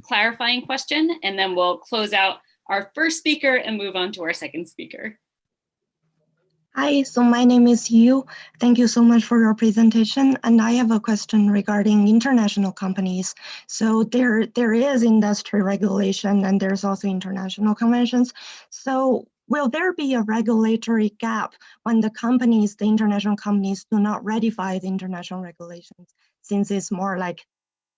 [SPEAKER 2] clarifying question, and then we'll close out our first speaker and move on to our second speaker.
[SPEAKER 8] Hi, so my name is Yu. Thank you so much for your presentation. And I have a question regarding international companies. So there is industry regulation and there's also international conventions. So will there be a regulatory gap when the international companies do not ratify the international regulations, since it's more like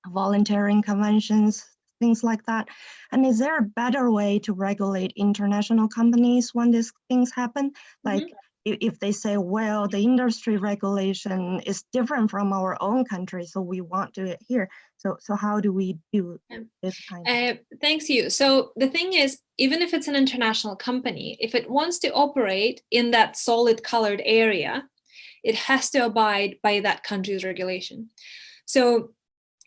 [SPEAKER 8] volunteering conventions, things like that? And is there a better way to regulate international companies when these things happen? Like, if they say, well, the industry regulation is different from our own country, so we won't do it here. So how do we do this kind of?
[SPEAKER 1] Thanks, you. So the thing is, even if it's an international company, if it wants to operate in that solid colored area, it has to abide by that country's regulation. So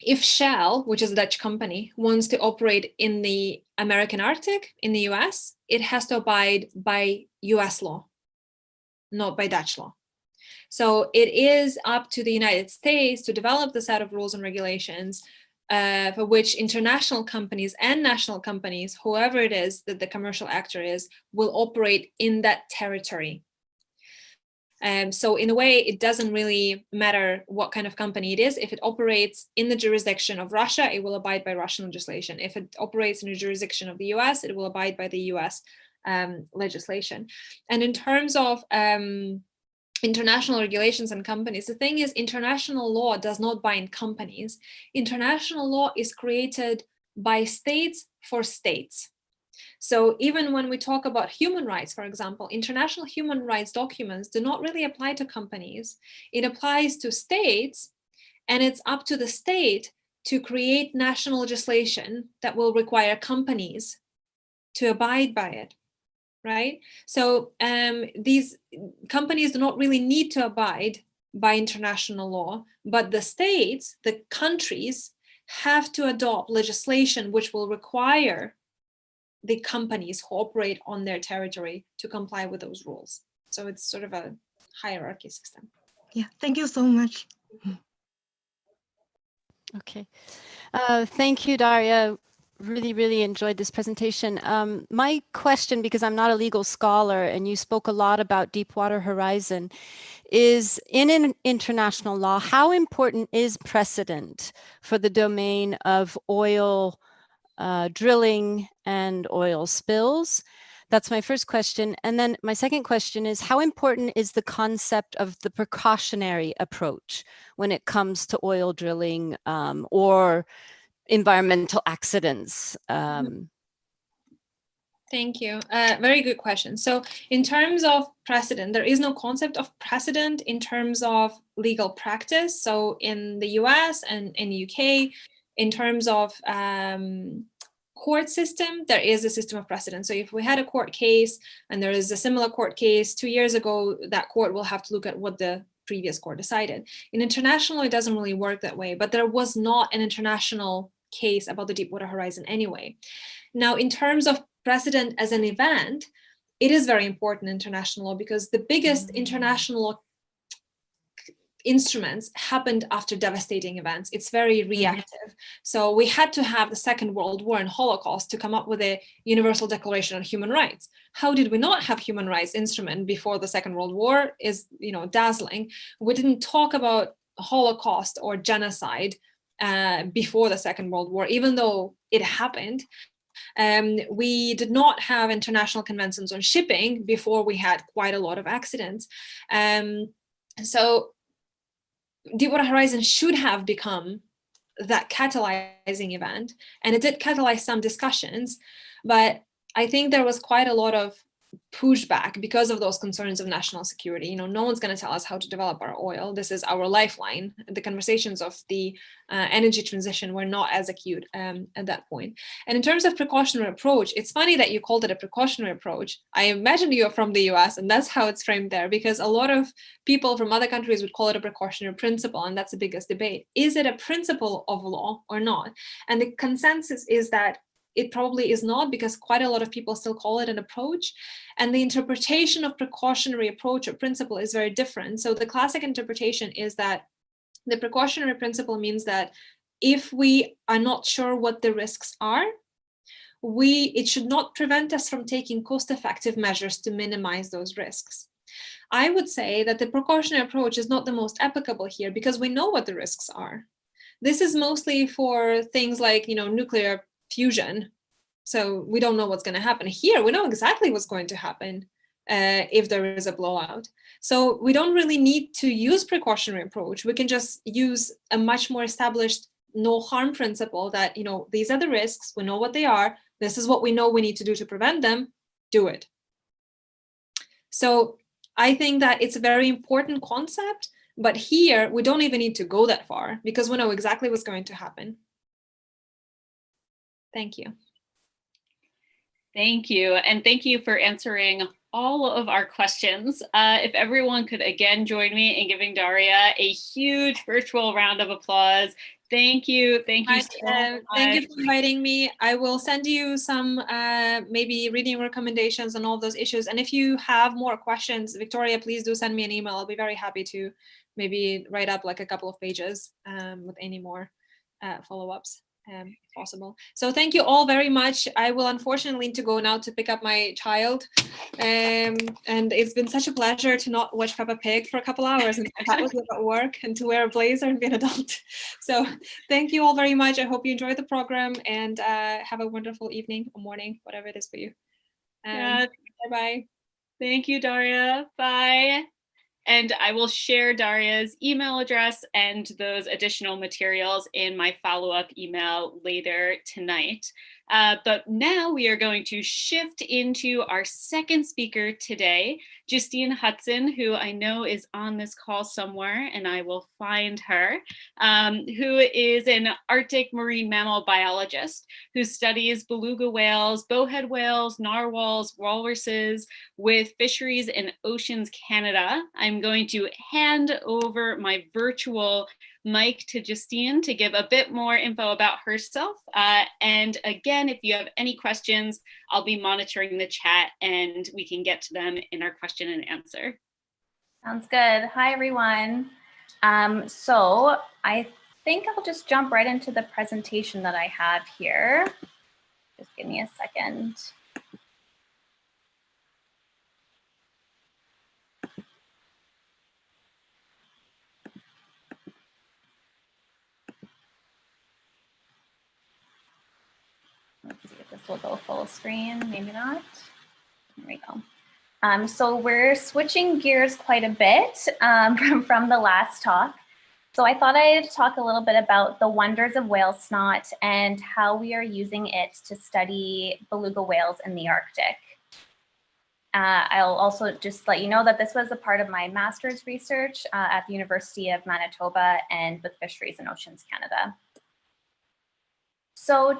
[SPEAKER 1] if Shell, which is a Dutch company, wants to operate in the American Arctic, in the US, it has to abide by US law, not by Dutch law. So it is up to the United States to develop the set of rules and regulations for which international companies and national companies, whoever it is that the commercial actor is, will operate in that territory. So in a way, it doesn't really matter what kind of company it is. If it operates in the jurisdiction of Russia, it will abide by Russian legislation. If it operates in the jurisdiction of the US, it will abide by the US legislation. And in terms of international regulations and companies, the thing is, international law does not bind companies. International law is created by states for states. So even when we talk about human rights, for example, international human rights documents do not really apply to companies. It applies to states, and it's up to the state to create national legislation that will require companies to abide by it, right? So these companies do not really need to abide by international law, but the states, the countries, have to adopt legislation which will require the companies who operate on their territory to comply with those rules. So it's sort of a hierarchy system.
[SPEAKER 8] Yeah, thank you so much.
[SPEAKER 9] Okay. Thank you, Daria. Really enjoyed this presentation. My question, because I'm not a legal scholar and you spoke a lot about Deepwater Horizon, is in an international law, how important is precedent for the domain of oil drilling and oil spills? That's my first question. And then my second question is, how important is the concept of the precautionary approach when it comes to oil drilling or environmental accidents?
[SPEAKER 1] Thank you. Very good question. So in terms of precedent, there is no concept of precedent in terms of legal practice. So in the US and in the UK, in terms of court system, there is a system of precedent. So if we had a court case and there is a similar court case 2 years ago, that court will have to look at what the previous court decided. In international, it doesn't really work that way, but there was not an international case about the Deepwater Horizon anyway. Now, in terms of precedent as an event, it is very important in international law because the biggest international law instruments happened after devastating events. It's very reactive. So we had to have the Second World War and Holocaust to come up with a Universal Declaration on Human Rights. How did we not have human rights instrument before the Second World War is, dazzling. We didn't talk about Holocaust or genocide before the Second World War, even though it happened. We did not have international conventions on shipping before we had quite a lot of accidents. So Deepwater Horizon should have become that catalyzing event, and it did catalyze some discussions, but I think there was quite a lot of pushback because of those concerns of national security. No one's going to tell us how to develop our oil. This is our lifeline. The conversations of the energy transition were not as acute at that point. And in terms of precautionary approach, it's funny that you called it a precautionary approach. I imagine you're from the US and that's how it's framed there, because a lot of people from other countries would call it a precautionary principle, and that's the biggest debate. Is it a principle of law or not? And the consensus is that it probably is not, because quite a lot of people still call it an approach. And the interpretation of precautionary approach or principle is very different. So the classic interpretation is that the precautionary principle means that if we are not sure what the risks are, it should not prevent us from taking cost-effective measures to minimize those risks. I would say that the precautionary approach is not the most applicable here because we know what the risks are. This is mostly for things like, nuclear fusion. So we don't know what's going to happen. Here, we know exactly what's going to happen if there is a blowout. So we don't really need to use precautionary approach. We can just use a much more established no harm principle that, these are the risks. We know what they are. This is what we know we need to do to prevent them. Do it. So I think that it's a very important concept, but here we don't even need to go that far because we know exactly what's going to happen. Thank you.
[SPEAKER 2] Thank you. And thank you for answering all of our questions. If everyone could again join me in giving Daria a huge virtual round of applause. Thank you. Thank you so much.
[SPEAKER 1] Thank you for inviting me. I will send you some maybe reading recommendations on all those issues. And if you have more questions, Victoria, please do send me an email. I'll be very happy to maybe write up like a couple of pages with any more follow-ups. Possible. So thank you all very much. I will unfortunately need to go now to pick up my child. And it's been such a pleasure to not watch Peppa Pig for a couple hours and that was about work and to wear a blazer and be an adult. So thank you all very much. I hope you enjoyed the program and have a wonderful evening or morning, whatever it is for you. Bye-bye.
[SPEAKER 2] Thank you, Daria. Bye. And I will share Daria's email address and those additional materials in my follow-up email later tonight. But now we are going to shift into our second speaker today, Justine Hudson, who I know is on this call somewhere, and I will find her, who is an Arctic marine mammal biologist who studies beluga whales, bowhead whales, narwhals, walruses with Fisheries and Oceans Canada. I'm going to hand over my virtual mic to Justine to give a bit more info about herself. And again, if you have any questions, I'll be monitoring the chat and we can get to them in our question and answer.
[SPEAKER 10] Sounds good. Hi, everyone. So I think I'll just jump right into the presentation that I have here. Just give me a second. Let's see if this will go full screen, maybe not. There we go. So we're switching gears quite a bit from the last talk. So I thought I'd talk a little bit about the wonders of whale snot and how we are using it to study beluga whales in the Arctic. I'll also just let you know that this was a part of my master's research at the University of Manitoba and with Fisheries and Oceans Canada. So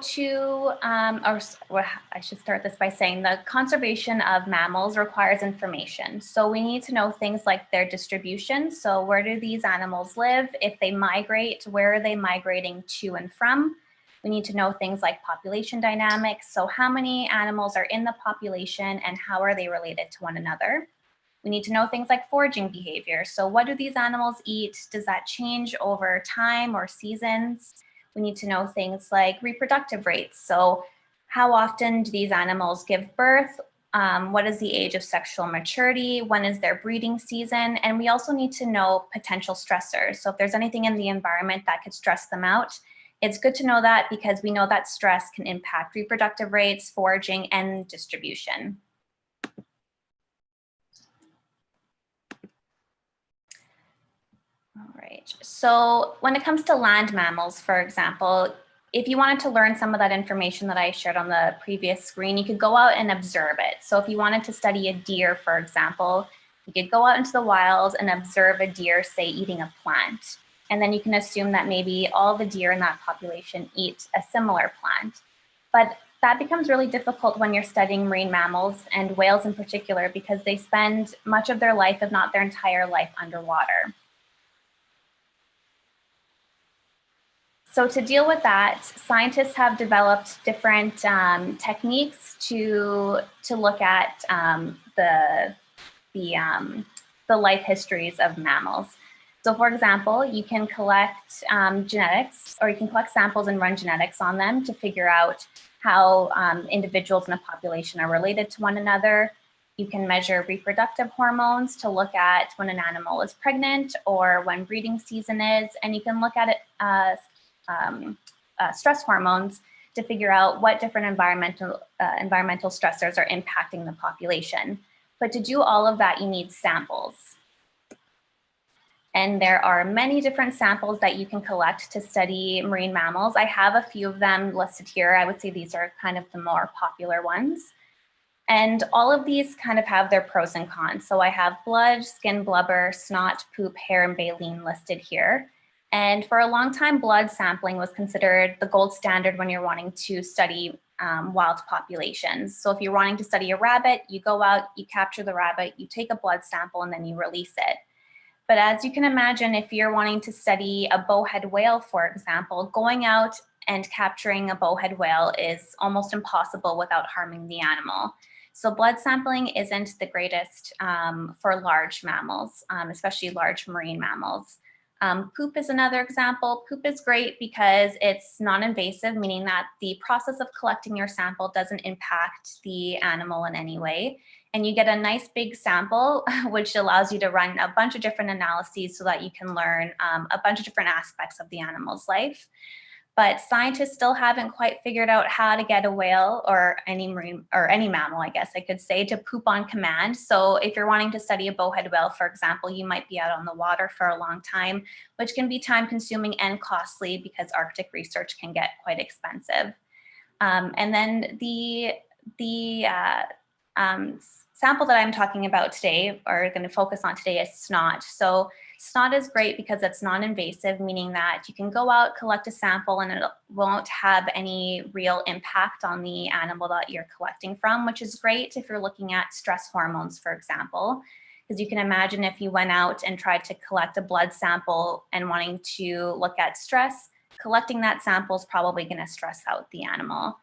[SPEAKER 10] I should start this by saying the conservation of mammals requires information. So we need to know things like their distribution. So where do these animals live? If they migrate, where are they migrating to and from? We need to know things like population dynamics. So how many animals are in the population and how are they related to one another? We need to know things like foraging behavior. So what do these animals eat? Does that change over time or seasons? We need to know things like reproductive rates. So how often do these animals give birth? What is the age of sexual maturity? When is their breeding season? And we also need to know potential stressors. So if there's anything in the environment that could stress them out, it's good to know that because we know that stress can impact reproductive rates, foraging, and distribution. All right, so when it comes to land mammals, for example, if you wanted to learn some of that information that I shared on the previous screen, you could go out and observe it. So if you wanted to study a deer, for example, you could go out into the wild and observe a deer, say, eating a plant. And then you can assume that maybe all the deer in that population eat a similar plant. But that becomes really difficult when you're studying marine mammals and whales in particular, because they spend much of their life, if not their entire life, underwater. So to deal with that, scientists have developed different techniques to look at the life histories of mammals. So for example, you can collect genetics, or you can collect samples and run genetics on them to figure out how individuals in a population are related to one another. You can measure reproductive hormones to look at when an animal is pregnant or when breeding season is, and you can look at it stress hormones to figure out what different environmental stressors are impacting the population. But to do all of that, you need samples. And there are many different samples that you can collect to study marine mammals. I have a few of them listed here. I would say these are kind of the more popular ones. And all of these kind of have their pros and cons. So I have blood, skin blubber, snot, poop, hair, and baleen listed here. And for a long time, blood sampling was considered the gold standard when you're wanting to study wild populations. So if you're wanting to study a rabbit, you go out, you capture the rabbit, you take a blood sample, and then you release it. But as you can imagine, if you're wanting to study a bowhead whale, for example, going out and capturing a bowhead whale is almost impossible without harming the animal. So blood sampling isn't the greatest for large mammals, especially large marine mammals. Poop is another example. Poop is great because it's non-invasive, meaning that the process of collecting your sample doesn't impact the animal in any way. And you get a nice big sample, which allows you to run a bunch of different analyses so that you can learn a bunch of different aspects of the animal's life. But scientists still haven't quite figured out how to get a whale or any marine or any mammal, I guess I could say, to poop on command. So if you're wanting to study a bowhead whale, for example, you might be out on the water for a long time, which can be time consuming and costly because Arctic research can get quite expensive. And then the sample that I'm talking about today, or going to focus on today, is snot. So snot is great because it's non-invasive, meaning that you can go out, collect a sample, and it won't have any real impact on the animal that you're collecting from, which is great if you're looking at stress hormones, for example. Because you can imagine if you went out and tried to collect a blood sample and wanting to look at stress, collecting that sample is probably going to stress out the animal.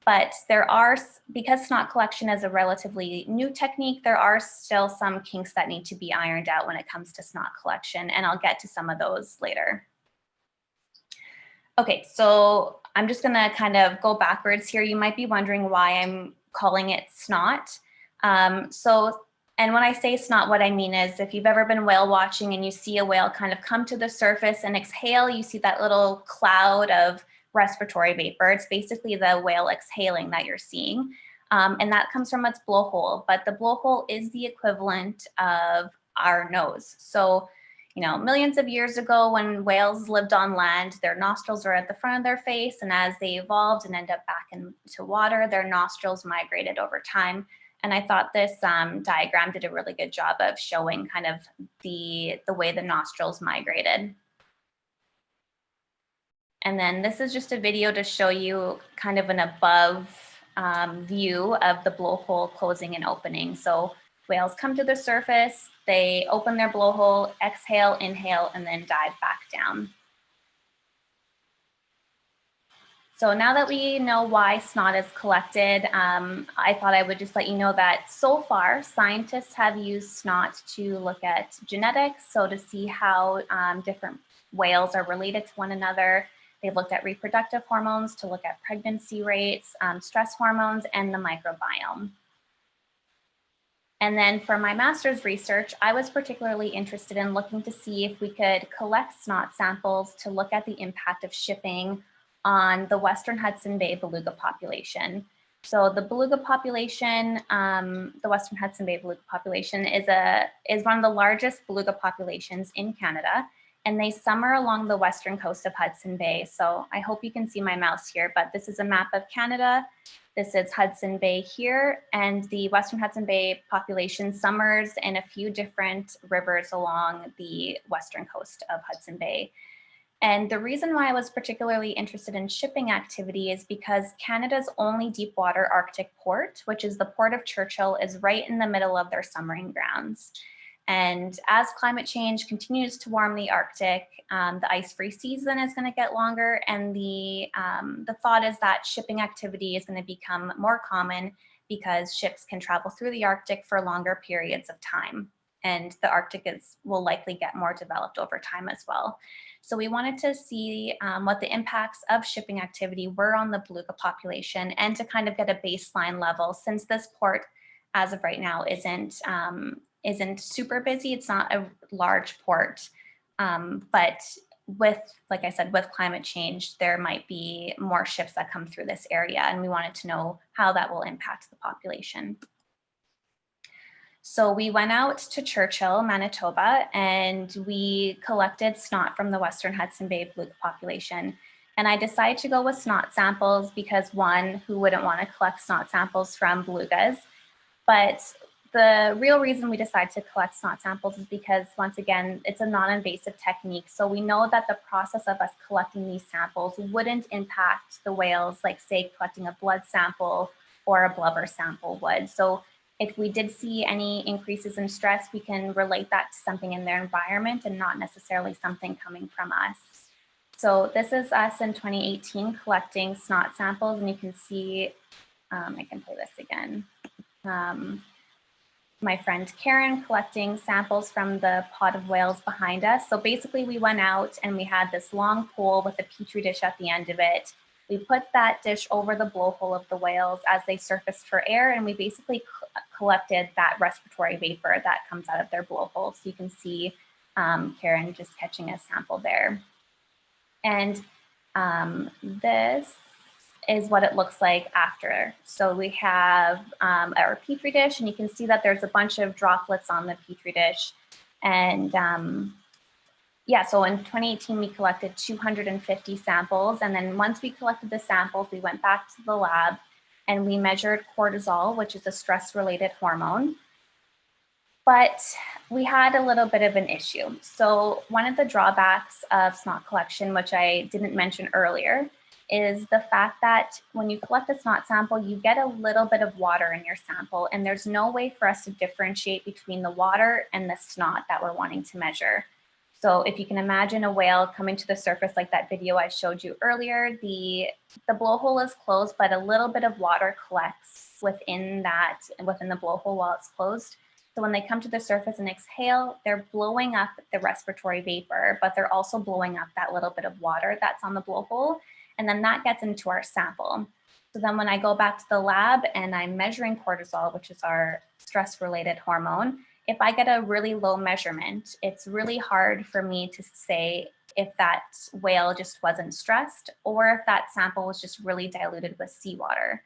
[SPEAKER 10] But there are, because snot collection is a relatively new technique, there are still some kinks that need to be ironed out when it comes to snot collection, and I'll get to some of those later. Okay, so I'm just gonna kind of go backwards here. You might be wondering why I'm calling it snot. And when I say snot, what I mean is if you've ever been whale watching and you see a whale kind of come to the surface and exhale, you see that little cloud of respiratory vapor. It's basically the whale exhaling that you're seeing. And that comes from its blowhole, but the blowhole is the equivalent of our nose. So, you know, millions of years ago when whales lived on land, their nostrils were at the front of their face, and as they evolved and end up back into water, their nostrils migrated over time. And I thought this diagram did a really good job of showing kind of the way the nostrils migrated. And then this is just a video to show you kind of an above view of the blowhole closing and opening. So whales come to the surface, they open their blowhole, exhale, inhale, and then dive back down. So now that we know why snot is collected, I thought I would just let you know that so far, scientists have used snot to look at genetics, so to see how different whales are related to one another. They've looked at reproductive hormones to look at pregnancy rates, stress hormones, and the microbiome. And then for my master's research, I was particularly interested in looking to see if we could collect snot samples to look at the impact of shipping on the Western Hudson Bay beluga population. So the beluga population, the Western Hudson Bay beluga population is one of the largest beluga populations in Canada. And they summer along the western coast of Hudson Bay. So I hope you can see my mouse here, but this is a map of Canada. This is Hudson Bay here, and the Western Hudson Bay population summers in a few different rivers along the western coast of Hudson Bay. And the reason why I was particularly interested in shipping activity is because Canada's only deep water Arctic port, which is the Port of Churchill, is right in the middle of their summering grounds. And as climate change continues to warm the Arctic, the ice-free season is going to get longer, and the thought is that shipping activity is going to become more common because ships can travel through the Arctic for longer periods of time, and the Arctic will likely get more developed over time as well. So we wanted to see what the impacts of shipping activity were on the beluga population, and to kind of get a baseline level, since this port, as of right now, isn't super busy. It's not a large port, but with, like I said, with climate change, there might be more ships that come through this area, and we wanted to know how that will impact the population. So we went out to Churchill, Manitoba, and we collected snot from the Western Hudson Bay beluga population. And I decided to go with snot samples because, one, who wouldn't want to collect snot samples from belugas? But the real reason we decided to collect snot samples is because, once again, it's a non-invasive technique. So we know that the process of us collecting these samples wouldn't impact the whales, like say collecting a blood sample or a blubber sample would. So if we did see any increases in stress, we can relate that to something in their environment and not necessarily something coming from us. So this is us in 2018 collecting snot samples, and you can see, I can play this again. My friend Karen collecting samples from the pod of whales behind us. So basically we went out and we had this long pole with a petri dish at the end of it. We put that dish over the blowhole of the whales as they surfaced for air, and we basically collected that respiratory vapor that comes out of their blowhole. So you can see Karen just catching a sample there. And this is what it looks like after. So we have our petri dish, and you can see that there's a bunch of droplets on the petri dish. And yeah, so in 2018, we collected 250 samples. And then once we collected the samples, we went back to the lab and we measured cortisol, which is a stress-related hormone. But we had a little bit of an issue. So one of the drawbacks of snot collection, which I didn't mention earlier, is the fact that when you collect a snot sample, you get a little bit of water in your sample, and there's no way for us to differentiate between the water and the snot that we're wanting to measure. So if you can imagine a whale coming to the surface like that video I showed you earlier, the blowhole is closed, but a little bit of water collects within the blowhole while it's closed. So when they come to the surface and exhale, they're blowing up the respiratory vapor, but they're also blowing up that little bit of water that's on the blowhole. And then that gets into our sample. So then when I go back to the lab and I'm measuring cortisol, which is our stress-related hormone, if I get a really low measurement, it's really hard for me to say if that whale just wasn't stressed or if that sample was just really diluted with seawater.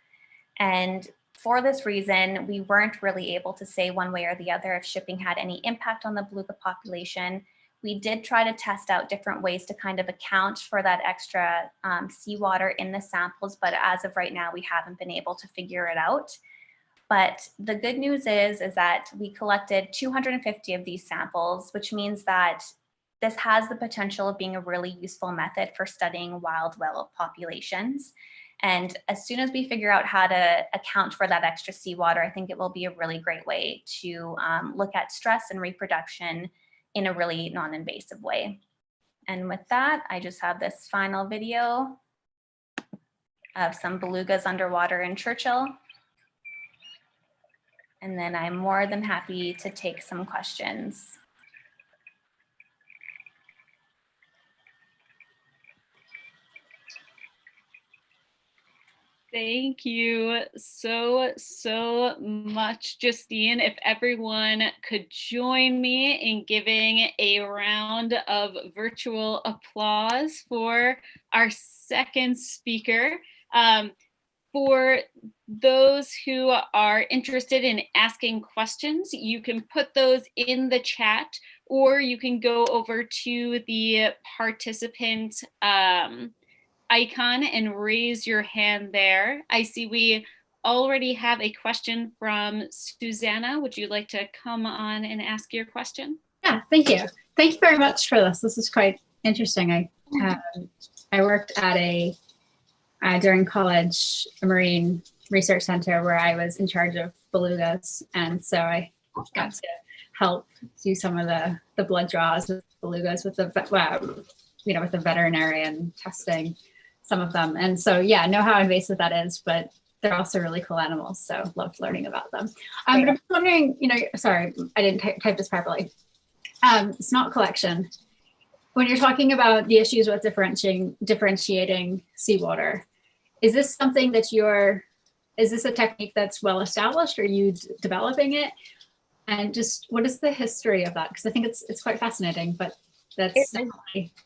[SPEAKER 10] And for this reason, we weren't really able to say one way or the other if shipping had any impact on the beluga population. We did try to test out different ways to kind of account for that extra seawater in the samples, but as of right now, we haven't been able to figure it out. But the good news is that we collected 250 of these samples, which means that this has the potential of being a really useful method for studying wild whale populations. And as soon as we figure out how to account for that extra seawater, I think it will be a really great way to look at stress and reproduction in a really non-invasive way. And with that, I just have this final video of some belugas underwater in Churchill. And then I'm more than happy to take some questions.
[SPEAKER 2] Thank you so much, Justine. If everyone could join me in giving a round of virtual applause for our second speaker. For those who are interested in asking questions, you can put those in the chat, or you can go over to the participant icon and raise your hand there. I see we already have a question from Susanna. Would you like to come on and ask your question?
[SPEAKER 7] Yeah, thank you. Thank you very much for this. This is quite interesting. I worked at during college, a marine research center where I was in charge of belugas. And so I got to help do some of the blood draws with belugas with with the veterinarian testing some of them. And so, yeah, I know how invasive that is, but they're also really cool animals. So loved learning about them. But I'm just wondering, sorry, I didn't type this properly. Snot collection. When you're talking about the issues with differentiating seawater, is this something that is this a technique that's well established, or are you developing it? And just what is the history of that? Because I think it's quite fascinating, but it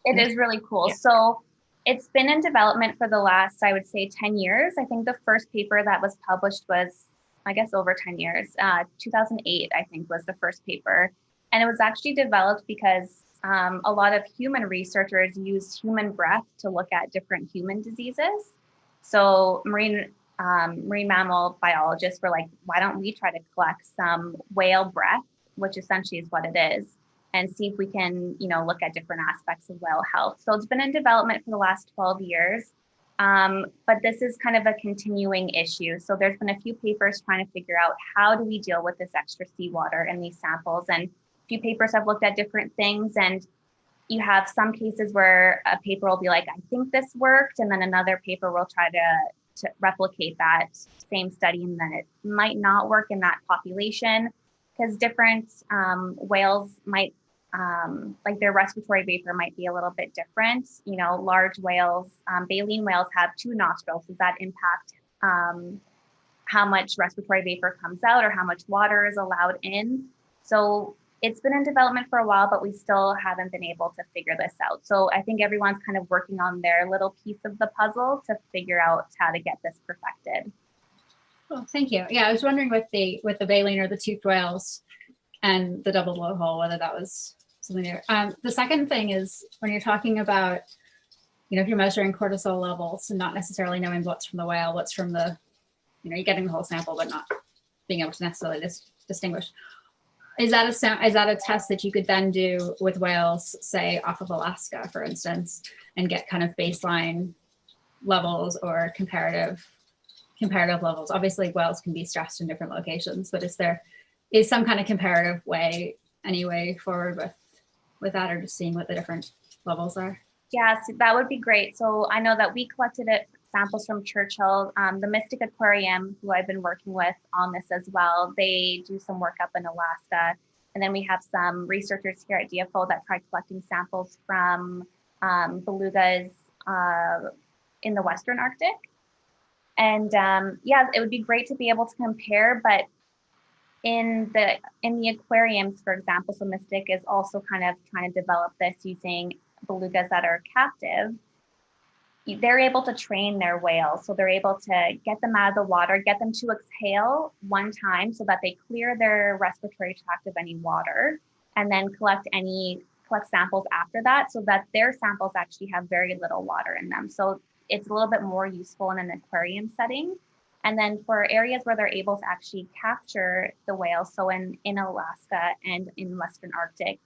[SPEAKER 10] is really cool.
[SPEAKER 7] Yeah.
[SPEAKER 10] So it's been in development for the last, I would say, 10 years. I think the first paper that was published was, I guess, over 10 years. 2008, I think, was the first paper. And it was actually developed because a lot of human researchers use human breath to look at different human diseases. So marine marine mammal biologists were like, why don't we try to collect some whale breath, which essentially is what it is, and see if we can, look at different aspects of whale health. So it's been in development for the last 12 years, but this is kind of a continuing issue. So there's been a few papers trying to figure out how do we deal with this extra seawater in these samples, and a few papers have looked at different things, and you have some cases where a paper will be like, I think this worked, and then another paper will try to replicate that same study, and then it might not work in that population because different whales might, like their respiratory vapor might be a little bit different. Large whales, baleen whales have 2 nostrils. Does that impact how much respiratory vapor comes out or how much water is allowed in? So it's been in development for a while, but we still haven't been able to figure this out. So I think everyone's kind of working on their little piece of the puzzle to figure out how to get this perfected.
[SPEAKER 7] Well, thank you. Yeah, I was wondering with the baleen or the toothed whales and the double blowhole, whether that was something there. The second thing is when you're talking about, if you're measuring cortisol levels and not necessarily knowing what's from the whale, what's from the, you're getting the whole sample, but not being able to necessarily distinguish. Is that a test that you could then do with whales, say off of Alaska, for instance, and get kind of baseline levels or comparative levels? Obviously, whales can be stressed in different locations, but is some kind of comparative way, any way forward with that, or just seeing what the different levels are?
[SPEAKER 10] Yes, that would be great. So I know that we collected samples from Churchill, the Mystic Aquarium, who I've been working with on this as well. They do some work up in Alaska. And then we have some researchers here at DFO that tried collecting samples from belugas in the Western Arctic. And yeah, it would be great to be able to compare, but in the aquariums, for example, so Mystic is also kind of trying to develop this using belugas that are captive. They're able to train their whales. So they're able to get them out of the water, get them to exhale one time so that they clear their respiratory tract of any water, and then collect samples after that so that their samples actually have very little water in them. So it's a little bit more useful in an aquarium setting. And then for areas where they're able to actually capture the whales, so in Alaska and in Western Arctic,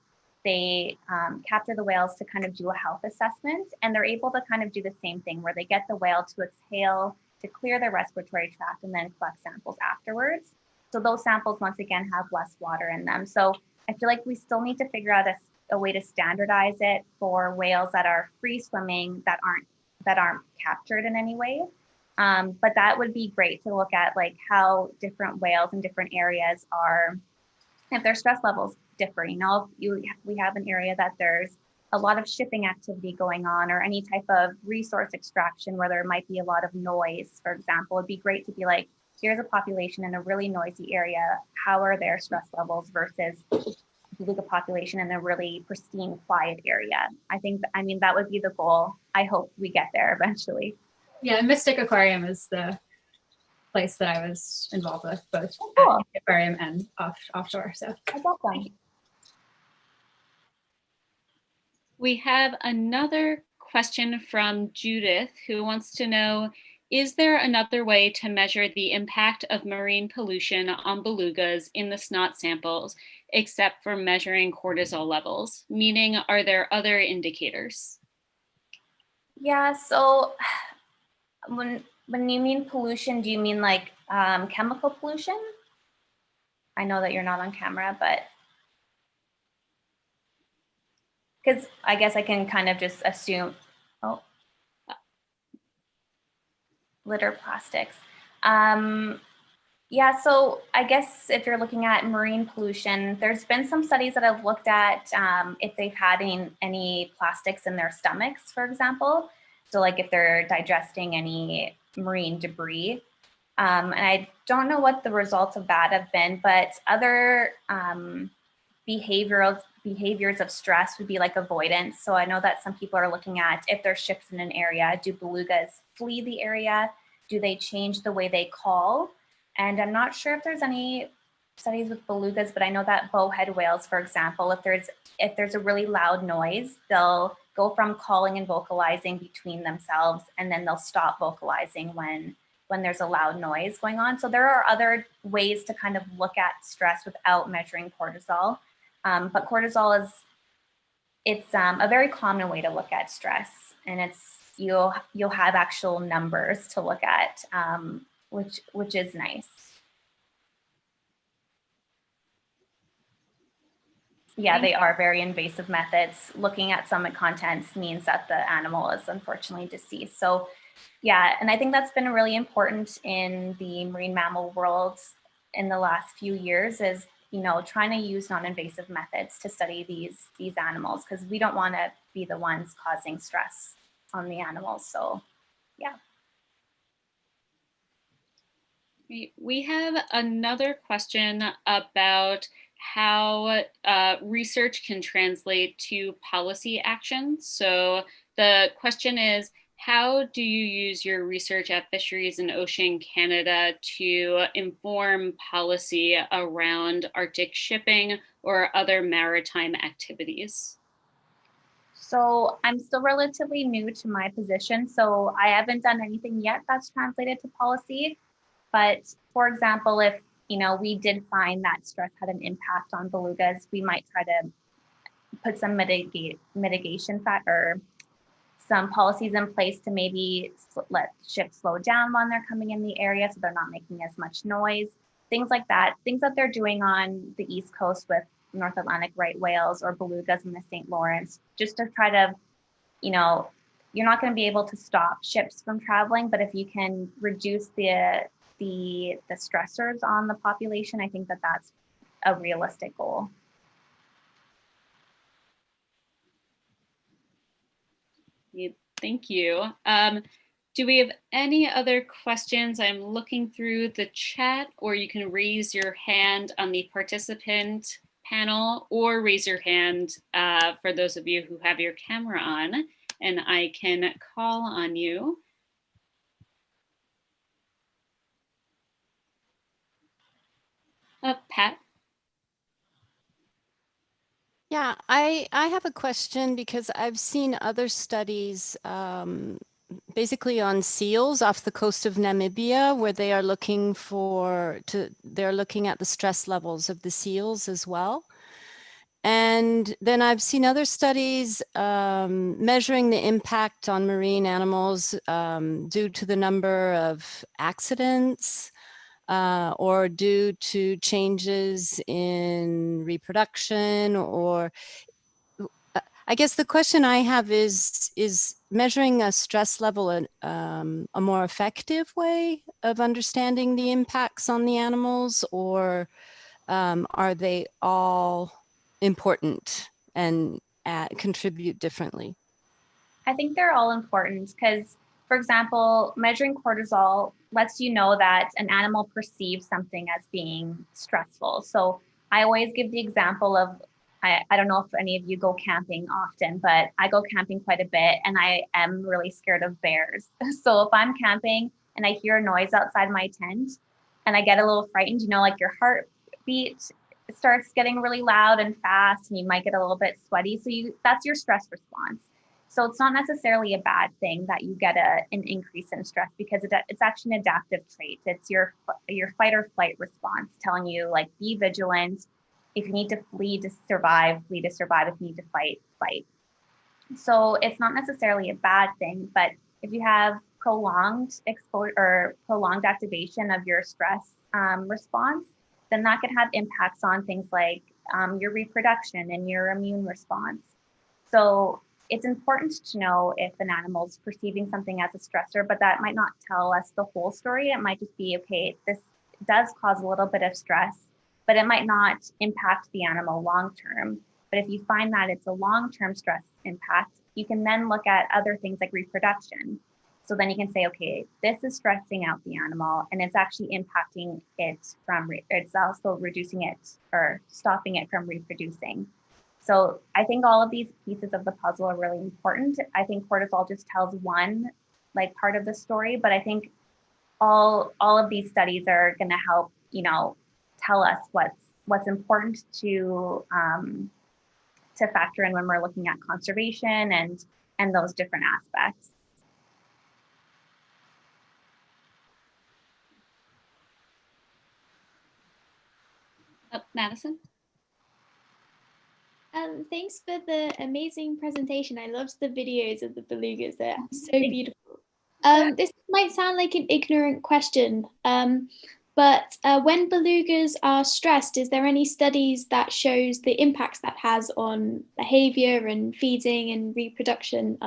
[SPEAKER 10] they capture the whales to kind of do a health assessment, and they're able to kind of do the same thing where they get the whale to exhale, to clear their respiratory tract, and then collect samples afterwards. So those samples, once again, have less water in them. So I feel like we still need to figure out a way to standardize it for whales that are free swimming, that aren't captured in any way. But that would be great to look at, like how different whales in different areas are, if their stress levels differ. We have an area that there's a lot of shipping activity going on, or any type of resource extraction where there might be a lot of noise, for example. It'd be great to be like, here's a population in a really noisy area. How are their stress levels versus beluga population in a really pristine, quiet area? I mean, that would be the goal. I hope we get there eventually.
[SPEAKER 7] Yeah, Mystic Aquarium is the place that I was involved with, both at the aquarium and offshore. So
[SPEAKER 10] that's awesome.
[SPEAKER 2] We have another question from Judith, who wants to know, is there another way to measure the impact of marine pollution on belugas in the snot samples, except for measuring cortisol levels? Meaning, are there other indicators?
[SPEAKER 10] Yeah, so when you mean pollution, do you mean like chemical pollution? I know that you're not on camera, but because I guess I can kind of just assume, litter plastics. Yeah, so I guess if you're looking at marine pollution, there's been some studies that have looked at if they've had any plastics in their stomachs, for example. So like if they're digesting any marine debris. And I don't know what the results of that have been, but other behaviors of stress would be like avoidance. So I know that some people are looking at, if there's ships in an area, do belugas flee the area? Do they change the way they call? And I'm not sure if there's any studies with belugas, but I know that bowhead whales, for example, if there's a really loud noise, they'll go from calling and vocalizing between themselves, and then they'll stop vocalizing when when there's a loud noise going on. So there are other ways to kind of look at stress without measuring cortisol. But cortisol it's a very common way to look at stress, and you'll have actual numbers to look at, which is nice. Yeah, they are very invasive methods. Looking at summit contents means that the animal is unfortunately deceased. So yeah, and I think that's been really important in the marine mammal world in the last few years is, trying to use non-invasive methods to study these animals, because we don't want to be the ones causing stress on the animals. So yeah.
[SPEAKER 2] We have another question about how research can translate to policy action. So the question is, how do you use your research at Fisheries and Ocean Canada to inform policy around Arctic shipping or other maritime activities?
[SPEAKER 10] So I'm still relatively new to my position, so I haven't done anything yet that's translated to policy. But for example, if we did find that stress had an impact on belugas, we might try to put some mitigation or some policies in place to maybe let ships slow down when they're coming in the area so they're not making as much noise. Things like that, things that they're doing on the East Coast with North Atlantic right whales or belugas in the St. Lawrence, just to try to, you're not going to be able to stop ships from traveling, but if you can reduce the stressors on the population, I think that that's a realistic goal.
[SPEAKER 2] Thank you. Do we have any other questions? I'm looking through the chat, or you can raise your hand on the participant panel, or raise your hand for those of you who have your camera on, and I can call on you. Pat?
[SPEAKER 9] Yeah, I have a question because I've seen other studies basically on seals off the coast of Namibia, where they are looking they're looking at the stress levels of the seals as well. And then I've seen other studies measuring the impact on marine animals due to the number of accidents or due to changes in reproduction, or I guess the question I have is measuring a stress level a more effective way of understanding the impacts on the animals, or are they all important and contribute differently?
[SPEAKER 10] I think they're all important because, for example, measuring cortisol lets you know that an animal perceives something as being stressful. So I always give the example of, I don't know if any of you go camping often, but I go camping quite a bit and I am really scared of bears. So if I'm camping and I hear a noise outside my tent and I get a little frightened, like your heartbeat starts getting really loud and fast and you might get a little bit sweaty. So that's your stress response. So it's not necessarily a bad thing that you get an increase in stress, because it's actually an adaptive trait. It's your fight or flight response telling you, like, be vigilant. If you need to flee to survive, flee to survive. If you need to fight, fight. So it's not necessarily a bad thing, but if you have prolonged exposure or prolonged activation of your stress response, then that could have impacts on things like your reproduction and your immune response. So it's important to know if an animal's perceiving something as a stressor, but that might not tell us the whole story. It might just be, okay, this does cause a little bit of stress, but it might not impact the animal long-term. But if you find that it's a long-term stress impact, you can then look at other things like reproduction. So then you can say, okay, this is stressing out the animal and it's actually impacting it it's also reducing it or stopping it from reproducing. So I think all of these pieces of the puzzle are really important. I think cortisol just tells one part of the story, but I think all of these studies are going to help, tell us what's important to factor in when we're looking at conservation and those different aspects.
[SPEAKER 2] Madison?
[SPEAKER 11] Thanks for the amazing presentation. I loved the videos of the belugas. They're so beautiful. This might sound like an ignorant question, but when belugas are stressed, is there any studies that shows the impacts that has on behavior and feeding and reproduction?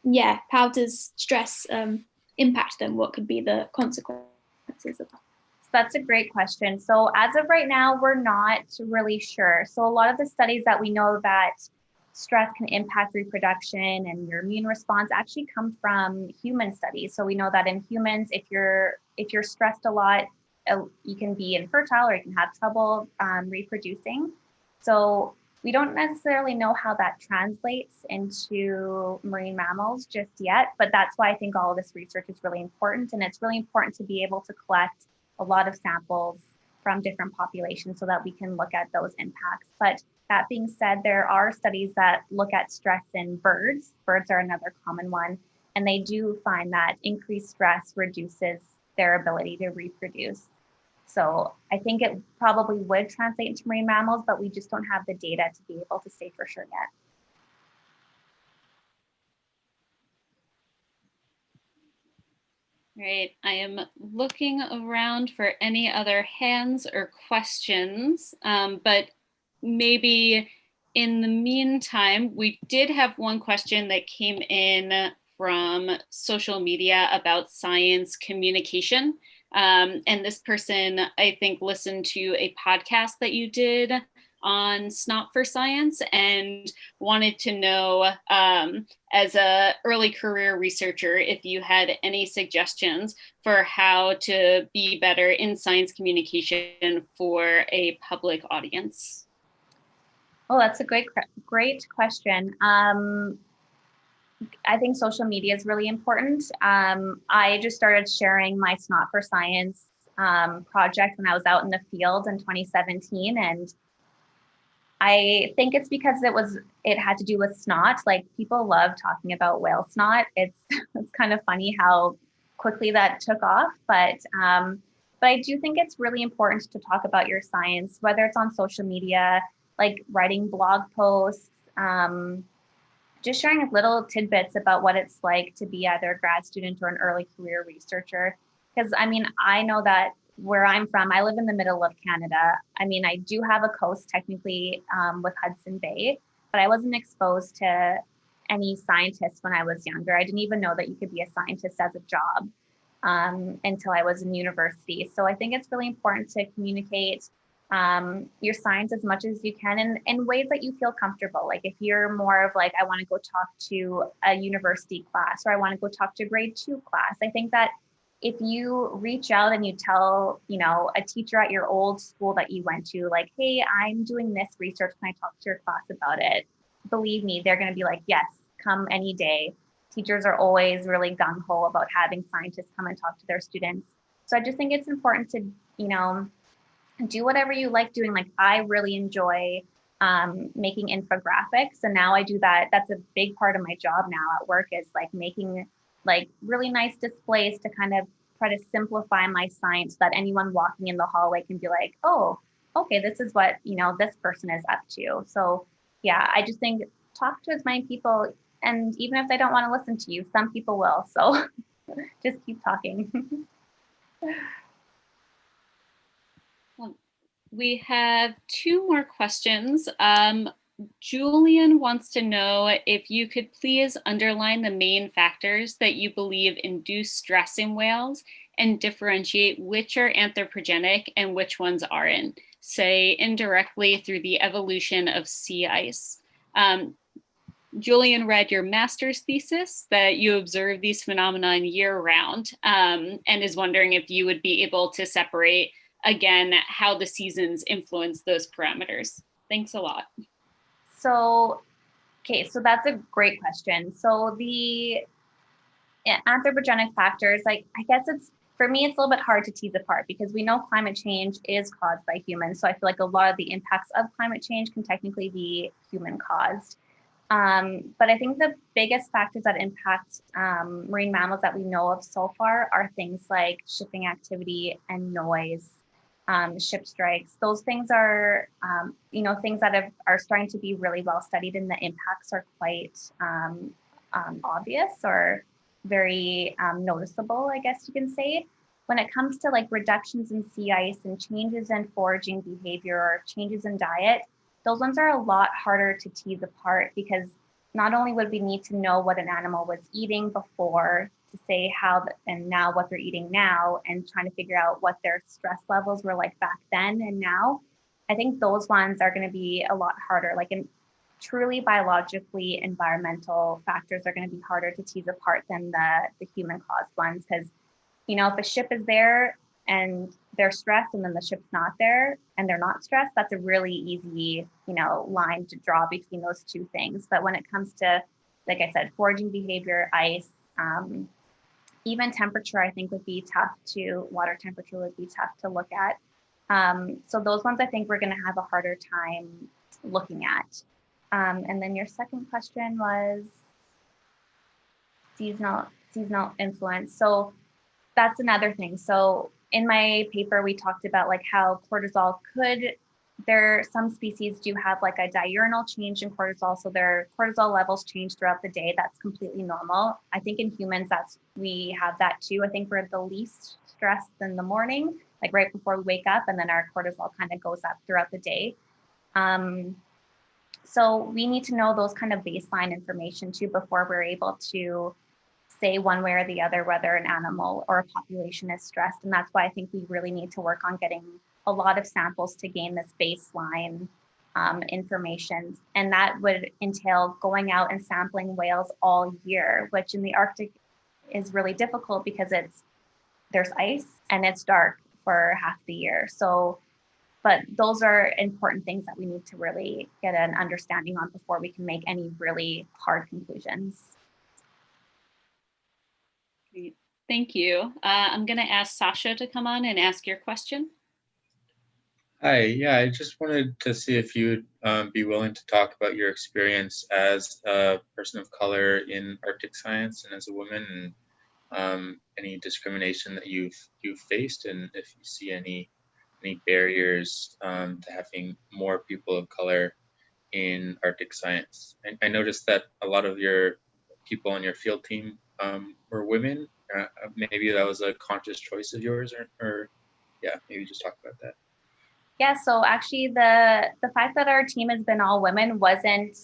[SPEAKER 11] Yeah, how does stress impact them? What could be the consequences of that?
[SPEAKER 10] That's a great question. So as of right now, we're not really sure. So a lot of the studies that we know that stress can impact reproduction and your immune response actually come from human studies. So we know that in humans, if you're stressed a lot, you can be infertile or you can have trouble reproducing. So we don't necessarily know how that translates into marine mammals just yet, but that's why I think all of this research is really important. And it's really important to be able to collect a lot of samples from different populations so that we can look at those impacts. But that being said, there are studies that look at stress in birds. Birds are another common one, and they do find that increased stress reduces their ability to reproduce. So I think it probably would translate into marine mammals, but we just don't have the data to be able to say for sure yet.
[SPEAKER 2] Great. I am looking around for any other hands or questions, but maybe in the meantime, we did have one question that came in from social media about science communication. And this person, I think, listened to a podcast that you did on Snot for Science and wanted to know, as a early career researcher, if you had any suggestions for how to be better in science communication for a public audience.
[SPEAKER 10] Oh, that's a great question. I think social media is really important. I just started sharing my Snot for Science project when I was out in the field in 2017, and I think it's because it had to do with snot. Like, people love talking about whale snot. It's kind of funny how quickly that took off, but I do think it's really important to talk about your science, whether it's on social media, like writing blog posts, just sharing little tidbits about what it's like to be either a grad student or an early career researcher. Because I mean, I know that where I'm from, I live in the middle of Canada. I mean, I do have a coast technically with Hudson Bay, but I wasn't exposed to any scientists when I was younger. I didn't even know that you could be a scientist as a job until I was in university. So I think it's really important to communicate your science as much as you can in ways that you feel comfortable. Like, if you're more of like, I want to go talk to a university class, or I want to go talk to grade 2 class, I think that if you reach out and you tell, a teacher at your old school that you went to, like, hey, I'm doing this research, can I talk to your class about it? Believe me, they're going to be like, yes, come any day. Teachers are always really gung-ho about having scientists come and talk to their students. So I just think it's important to, do whatever you like doing. Like, I really enjoy making infographics, and now I do that. That's a big part of my job now at work, is like making like really nice displays to kind of try to simplify my science so that anyone walking in the hallway can be like, oh, okay, this is what, this person is up to. So yeah, I just think talk to as many people, and even if they don't want to listen to you, some people will. So just keep talking.
[SPEAKER 2] We have 2 more questions. Julian wants to know if you could please underline the main factors that you believe induce stress in whales and differentiate which are anthropogenic and which ones aren't, say indirectly through the evolution of sea ice. Julian read your master's thesis that you observe these phenomena year round, and is wondering if you would be able to separate again how the seasons influence those parameters. Thanks a lot.
[SPEAKER 10] So that's a great question. So the anthropogenic factors, like, I guess for me, it's a little bit hard to tease apart, because we know climate change is caused by humans. So I feel like a lot of the impacts of climate change can technically be human caused. But I think the biggest factors that impact marine mammals that we know of so far are things like shipping activity and noise. ship strikes. Those things are, things that are starting to be really well studied, and the impacts are quite obvious or very noticeable, I guess you can say. When it comes to like reductions in sea ice and changes in foraging behavior or changes in diet, those ones are a lot harder to tease apart, because not only would we need to know what an animal was eating before to say how and now what they're eating now, and trying to figure out what their stress levels were like back then and now. I think those ones are going to be a lot harder. Like in truly biologically environmental factors are going to be harder to tease apart than the human caused ones, because if a ship is there and they're stressed and then the ship's not there and they're not stressed, that's a really easy, line to draw between those two things. But when it comes to, like I said, foraging behavior, ice, even temperature, I think would be tough to, water temperature would be tough to look at. So those ones I think we're going to have a harder time looking at. And then your second question was seasonal influence. So that's another thing. So in my paper, we talked about like how cortisol some species do have like a diurnal change in cortisol. So their cortisol levels change throughout the day. That's completely normal. I think in humans, we have that too. I think we're the least stressed in the morning, like right before we wake up, and then our cortisol kind of goes up throughout the day. So we need to know those kind of baseline information too before we're able to say one way or the other whether an animal or a population is stressed. And that's why I think we really need to work on getting a lot of samples to gain this baseline information. And that would entail going out and sampling whales all year, which in the Arctic is really difficult because there's ice and it's dark for half the year. So, but those are important things that we need to really get an understanding on before we can make any really hard conclusions.
[SPEAKER 2] Great. Thank you. I'm going to ask Sasha to come on and ask your question.
[SPEAKER 4] Hi, yeah, I just wanted to see if you would be willing to talk about your experience as a person of color in Arctic science and as a woman, and any discrimination that you've faced, and if you see any barriers to having more people of color in Arctic science. I noticed that a lot of your people on your field team were women. Maybe that was a conscious choice of yours, or yeah, maybe just talk about that.
[SPEAKER 10] Yeah, so actually the fact that our team has been all women wasn't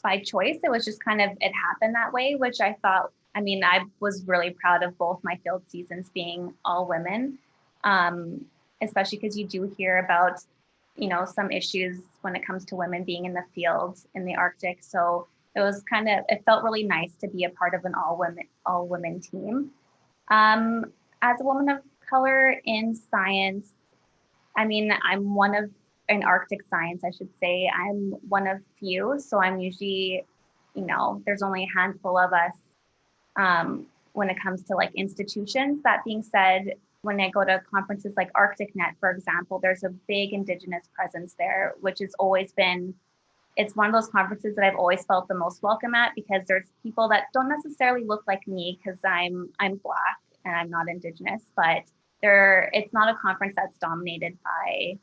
[SPEAKER 10] by choice. It was just kind of, it happened that way, which I thought, I was really proud of both my field seasons being all women, especially because you do hear about, some issues when it comes to women being in the field in the Arctic. So it felt really nice to be a part of an all women team. As a woman of color in science, in Arctic science, I should say, I'm one of few. So I'm usually, there's only a handful of us when it comes to like institutions. That being said, when I go to conferences like ArcticNet, for example, there's a big Indigenous presence there, which has always been, it's one of those conferences that I've always felt the most welcome at, because there's people that don't necessarily look like me because I'm Black and I'm not Indigenous, but it's not a conference that's dominated by,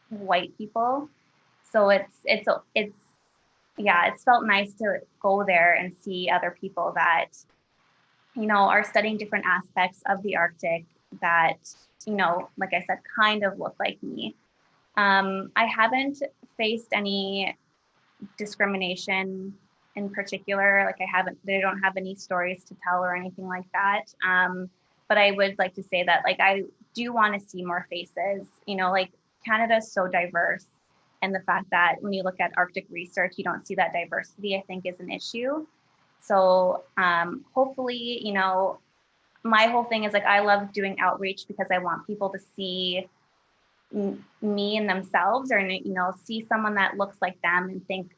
[SPEAKER 10] white people. So it's felt nice to go there and see other people that, are studying different aspects of the Arctic that, like I said, kind of look like me. I haven't faced any discrimination in particular. Like they don't have any stories to tell or anything like that. But I would like to say that, like, I do want to see more faces. Like Canada is so diverse, and the fact that when you look at Arctic research, you don't see that diversity, I think, is an issue. So hopefully, my whole thing is like, I love doing outreach because I want people to see me and themselves, or see someone that looks like them and think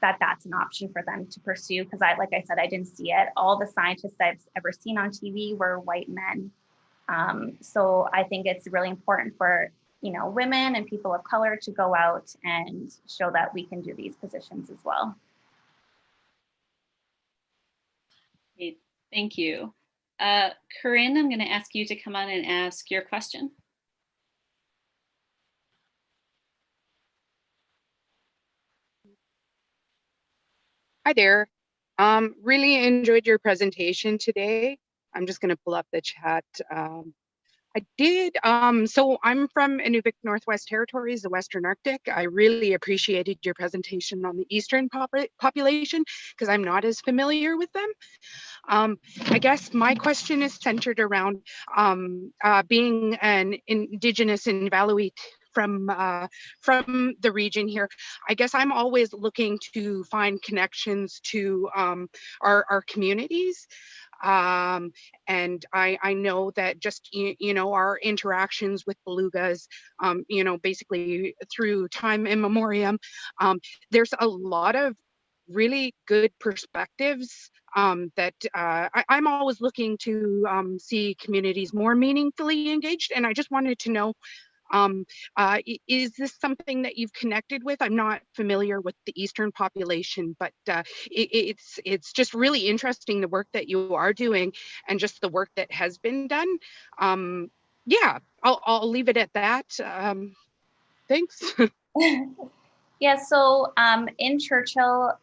[SPEAKER 10] that that's an option for them to pursue. Because like I said, I didn't see it. All the scientists I've ever seen on TV were white men. So I think it's really important for women and people of color to go out and show that we can do these positions as well.
[SPEAKER 2] Great. Thank you. Corinne, I'm going to ask you to come on and ask your question.
[SPEAKER 12] Hi there. Really enjoyed your presentation today. I'm just going to pull up the chat. I did. So I'm from Inuvik Northwest Territories, the Western Arctic. I really appreciated your presentation on the Eastern population because I'm not as familiar with them. I guess my question is centered around being an Indigenous Inuvialuit from the region here. I guess I'm always looking to find connections to our communities. And I know that just, you know, our interactions with belugas, you know, basically through time immemorial, there's a lot of really good perspectives that I'm always looking to see communities more meaningfully engaged. And I just wanted to know, is this something that you've connected with? I'm not familiar with the Eastern population, but it's just really interesting the work that you are doing and just the work that has been done. Yeah, I'll leave it at that. Thanks.
[SPEAKER 10] Yeah, so in Churchill,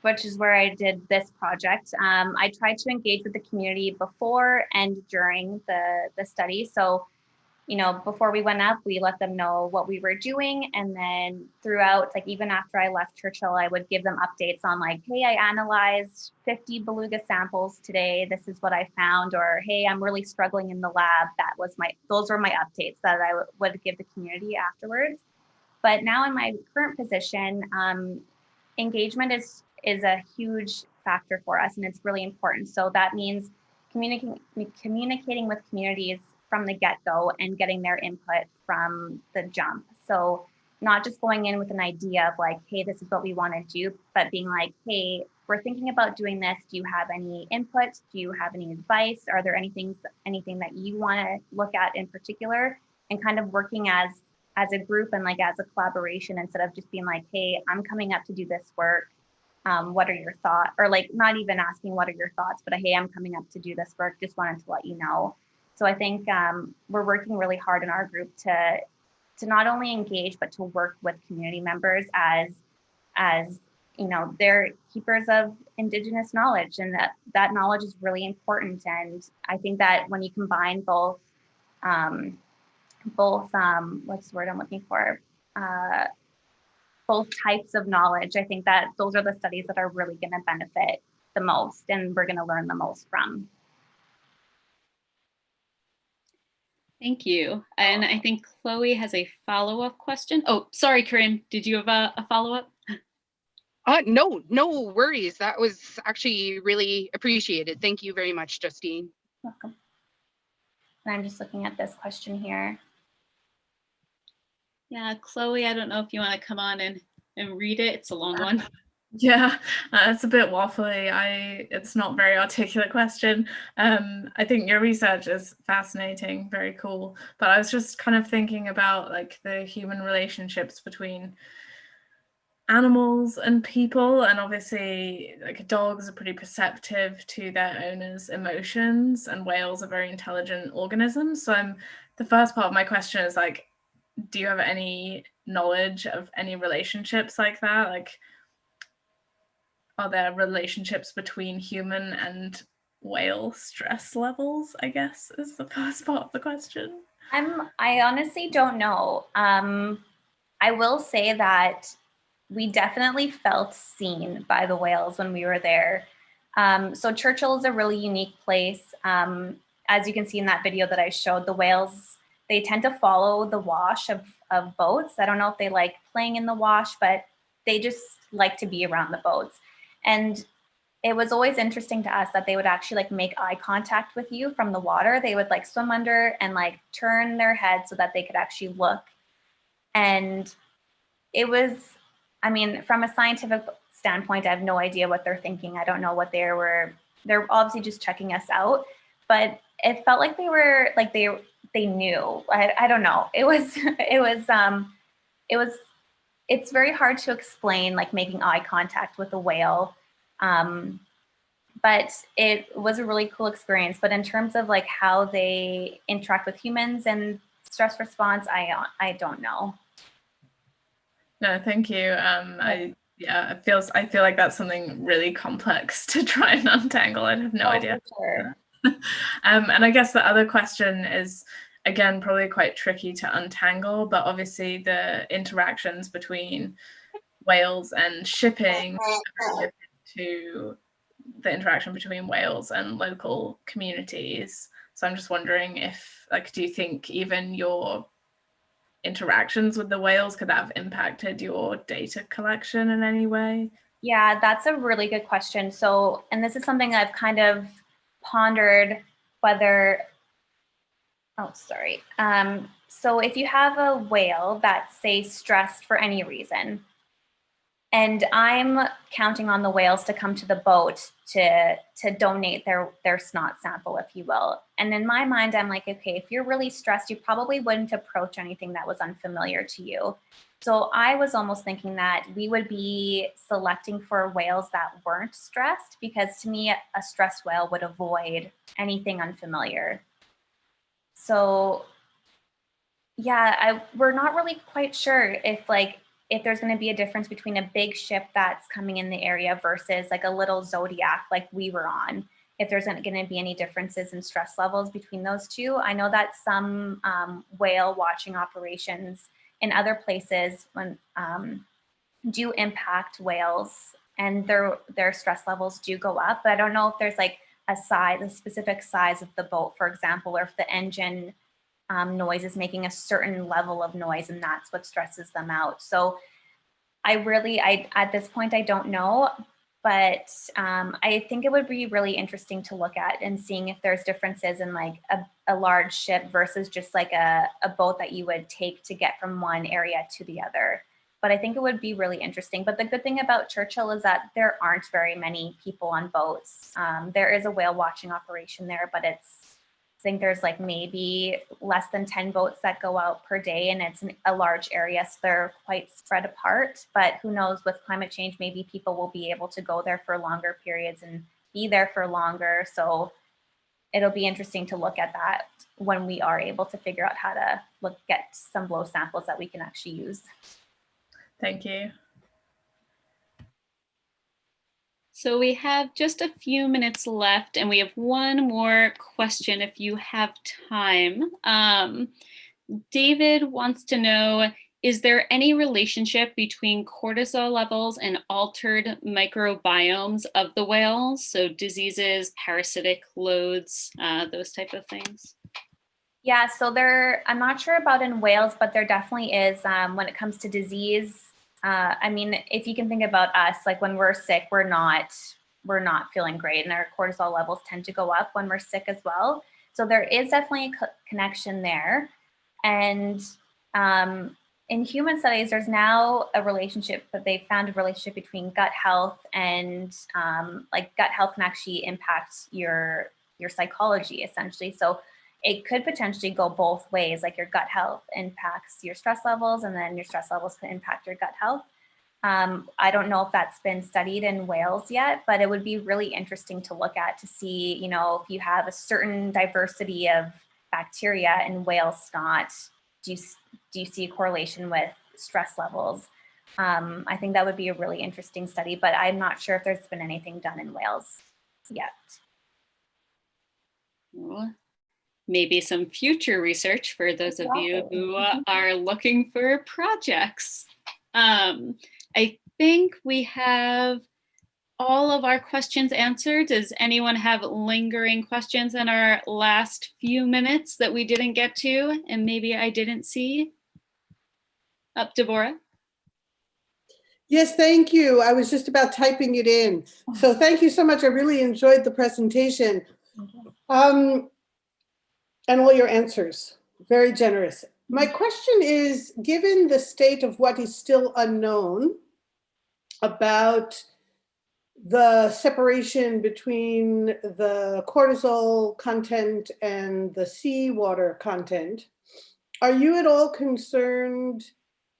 [SPEAKER 10] which is where I did this project, I tried to engage with the community before and during the study. So, you know, before we went up, we let them know what we were doing. And then throughout, like even after I left Churchill, I would give them updates on like, hey, I analyzed 50 beluga samples today. This is what I found. Or, hey, I'm really struggling in the lab. Those were my updates that I would give the community afterwards. But now in my current position, engagement is a huge factor for us, and it's really important. So that means communicating with communities from the get-go and getting their input from the jump. So not just going in with an idea of like, hey, this is what we want to do, but being like, hey, we're thinking about doing this. Do you have any input? Do you have any advice? Are there anything that you want to look at in particular? And kind of working as a group and like as a collaboration instead of just being like, hey, I'm coming up to do this work. What are your thoughts? Or like not even asking what are your thoughts, but hey, I'm coming up to do this work. Just wanted to let you know. So I think we're working really hard in our group to not only engage, but to work with community members as you know, they're keepers of Indigenous knowledge, and that knowledge is really important. And I think that when you combine both what's the word I'm looking for? Both types of knowledge, I think that those are the studies that are really going to benefit the most and we're going to learn the most from.
[SPEAKER 2] Thank you. And I think Chloe has a follow-up question. Oh, sorry, Corinne, did you have a follow-up?
[SPEAKER 12] No worries. That was actually really appreciated. Thank you very much, Justine.
[SPEAKER 10] Welcome. And I'm just looking at this question here.
[SPEAKER 2] Yeah, Chloe, I don't know if you want to come on and read it. It's a long one.
[SPEAKER 6] Yeah, it's a bit waffly. It's not a very articulate question. I think your research is fascinating, very cool. But I was just kind of thinking about like the human relationships between animals and people, and obviously like dogs are pretty perceptive to their owners' emotions, and whales are very intelligent organisms. So the first part of my question is like, do you have any knowledge of any relationships like that? Like, are there relationships between human and whale stress levels, I guess, is the first part of the question.
[SPEAKER 10] I honestly don't know. I will say that we definitely felt seen by the whales when we were there. So Churchill is a really unique place. As you can see in that video that I showed, the whales, they tend to follow the wash of boats. I don't know if they like playing in the wash, but they just like to be around the boats. And it was always interesting to us that they would actually like make eye contact with you from the water. They would like swim under and like turn their head so that they could actually look. And it was, I mean, from a scientific standpoint, I have no idea what they're thinking. I don't know what they're obviously just checking us out, but it felt like they were like, they knew. I don't know. It's very hard to explain like making eye contact with a whale. But it was a really cool experience. But in terms of like how they interact with humans and stress response, I don't know.
[SPEAKER 6] No, thank you. Yeah, I feel like that's something really complex to try and untangle. I have no idea.
[SPEAKER 10] For sure.
[SPEAKER 6] And I guess the other question is, again, probably quite tricky to untangle, but obviously the interactions between whales and shipping are very different to the interaction between whales and local communities. So I'm just wondering if, like, do you think even your interactions with the whales could have impacted your data collection in any way?
[SPEAKER 10] Yeah, that's a really good question. So, and this is something I've kind of pondered whether, oh, sorry. So if you have a whale that's, say, stressed for any reason, and I'm counting on the whales to come to the boat to donate their snot sample, if you will. And in my mind, I'm like, okay, if you're really stressed, you probably wouldn't approach anything that was unfamiliar to you. So I was almost thinking that we would be selecting for whales that weren't stressed, because to me, a stressed whale would avoid anything unfamiliar. So yeah, we're not really quite sure if there's going to be a difference between a big ship that's coming in the area versus like a little Zodiac like we were on, if there's going to be any differences in stress levels between those two. I know that some whale watching operations in other places do impact whales, and their stress levels do go up, but I don't know if there's like a specific size of the boat, for example, or if the engine noise is making a certain level of noise and that's what stresses them out. So I at this point, I don't know, but I think it would be really interesting to look at and seeing if there's differences in like a large ship versus just like a boat that you would take to get from one area to the other. But I think it would be really interesting. But the good thing about Churchill is that there aren't very many people on boats. There is a whale watching operation there, but I think there's like maybe less than 10 boats that go out per day, and it's a large area, so they're quite spread apart. But who knows, with climate change, maybe people will be able to go there for longer periods and be there for longer. So it'll be interesting to look at that when we are able to figure out how to get some blow samples that we can actually use.
[SPEAKER 6] Thank you.
[SPEAKER 2] So we have just a few minutes left, and we have one more question if you have time. David wants to know, is there any relationship between cortisol levels and altered microbiomes of the whales? So diseases, parasitic loads, those type of things?
[SPEAKER 10] Yeah, so I'm not sure about in whales, but there definitely is when it comes to disease. I mean, if you can think about us, like when we're sick, we're not feeling great, and our cortisol levels tend to go up when we're sick as well. So there is definitely a connection there. And in human studies, there's now a relationship, but they found a relationship between gut health and like gut health can actually impact your psychology essentially. So it could potentially go both ways, like your gut health impacts your stress levels, and then your stress levels can impact your gut health. I don't know if that's been studied in whales yet, but it would be really interesting to look at to see, you know, if you have a certain diversity of bacteria in whale snot, do you see a correlation with stress levels? I think that would be a really interesting study, but I'm not sure if there's been anything done in whales yet.
[SPEAKER 2] Cool. Maybe some future research for those of you who are looking for projects. I think we have all of our questions answered. Does anyone have lingering questions in our last few minutes that we didn't get to and maybe I didn't see? Up, Deborah.
[SPEAKER 13] Yes, thank you. I was just about typing it in. So thank you so much. I really enjoyed the presentation. And all your answers, very generous. My question is, given the state of what is still unknown about the separation between the cortisol content and the seawater content, are you at all concerned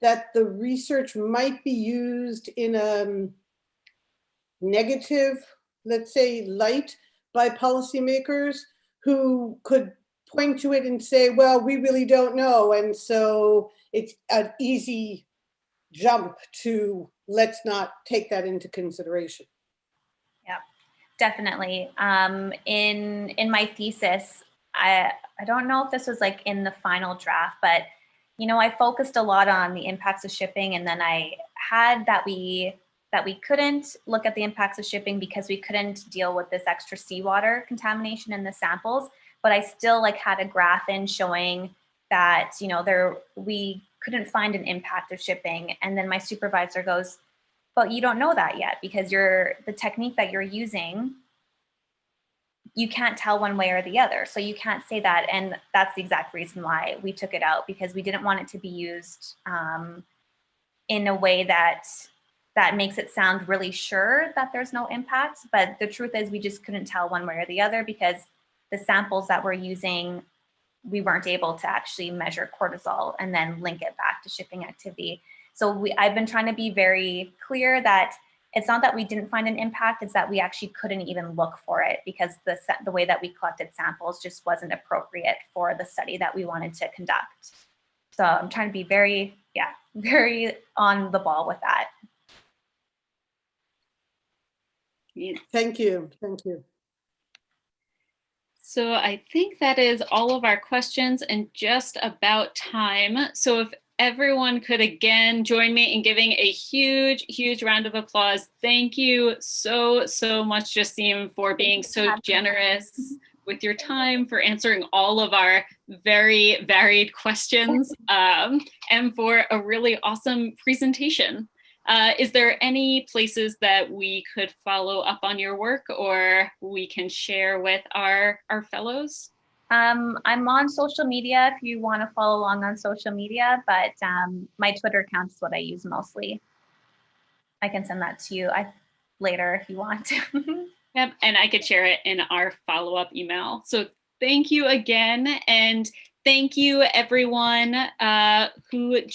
[SPEAKER 13] that the research might be used in a negative, let's say, light by policymakers who could point to it and say, well, we really don't know, and so it's an easy jump to let's not take that into consideration.
[SPEAKER 10] Yeah, definitely. In my thesis, I don't know if this was like in the final draft, but you know, I focused a lot on the impacts of shipping, and then I had that we couldn't look at the impacts of shipping because we couldn't deal with this extra seawater contamination in the samples. But I still like had a graph in showing that, you know, we couldn't find an impact of shipping. And then my supervisor goes, but you don't know that yet because the technique that you're using, you can't tell one way or the other. So you can't say that. And that's the exact reason why we took it out, because we didn't want it to be used in a way that makes it sound really sure that there's no impact. But the truth is we just couldn't tell one way or the other because the samples that we're using, we weren't able to actually measure cortisol and then link it back to shipping activity. So I've been trying to be very clear that it's not that we didn't find an impact, it's that we actually couldn't even look for it because the way that we collected samples just wasn't appropriate for the study that we wanted to conduct. So I'm trying to be very on the ball with that.
[SPEAKER 13] Thank you. Thank you.
[SPEAKER 2] So I think that is all of our questions and just about time. So if everyone could again join me in giving a huge, huge round of applause. Thank you so, so much, Justine, for being so generous with your time, for answering all of our very varied questions, and for a really awesome presentation. Is there any places that we could follow up on your work or we can share with our fellows?
[SPEAKER 10] I'm on social media if you want to follow along on social media, but my Twitter account is what I use mostly. I can send that to you later if you want.
[SPEAKER 2] Yep, and I could share it in our follow-up email. So thank you again, and thank you everyone who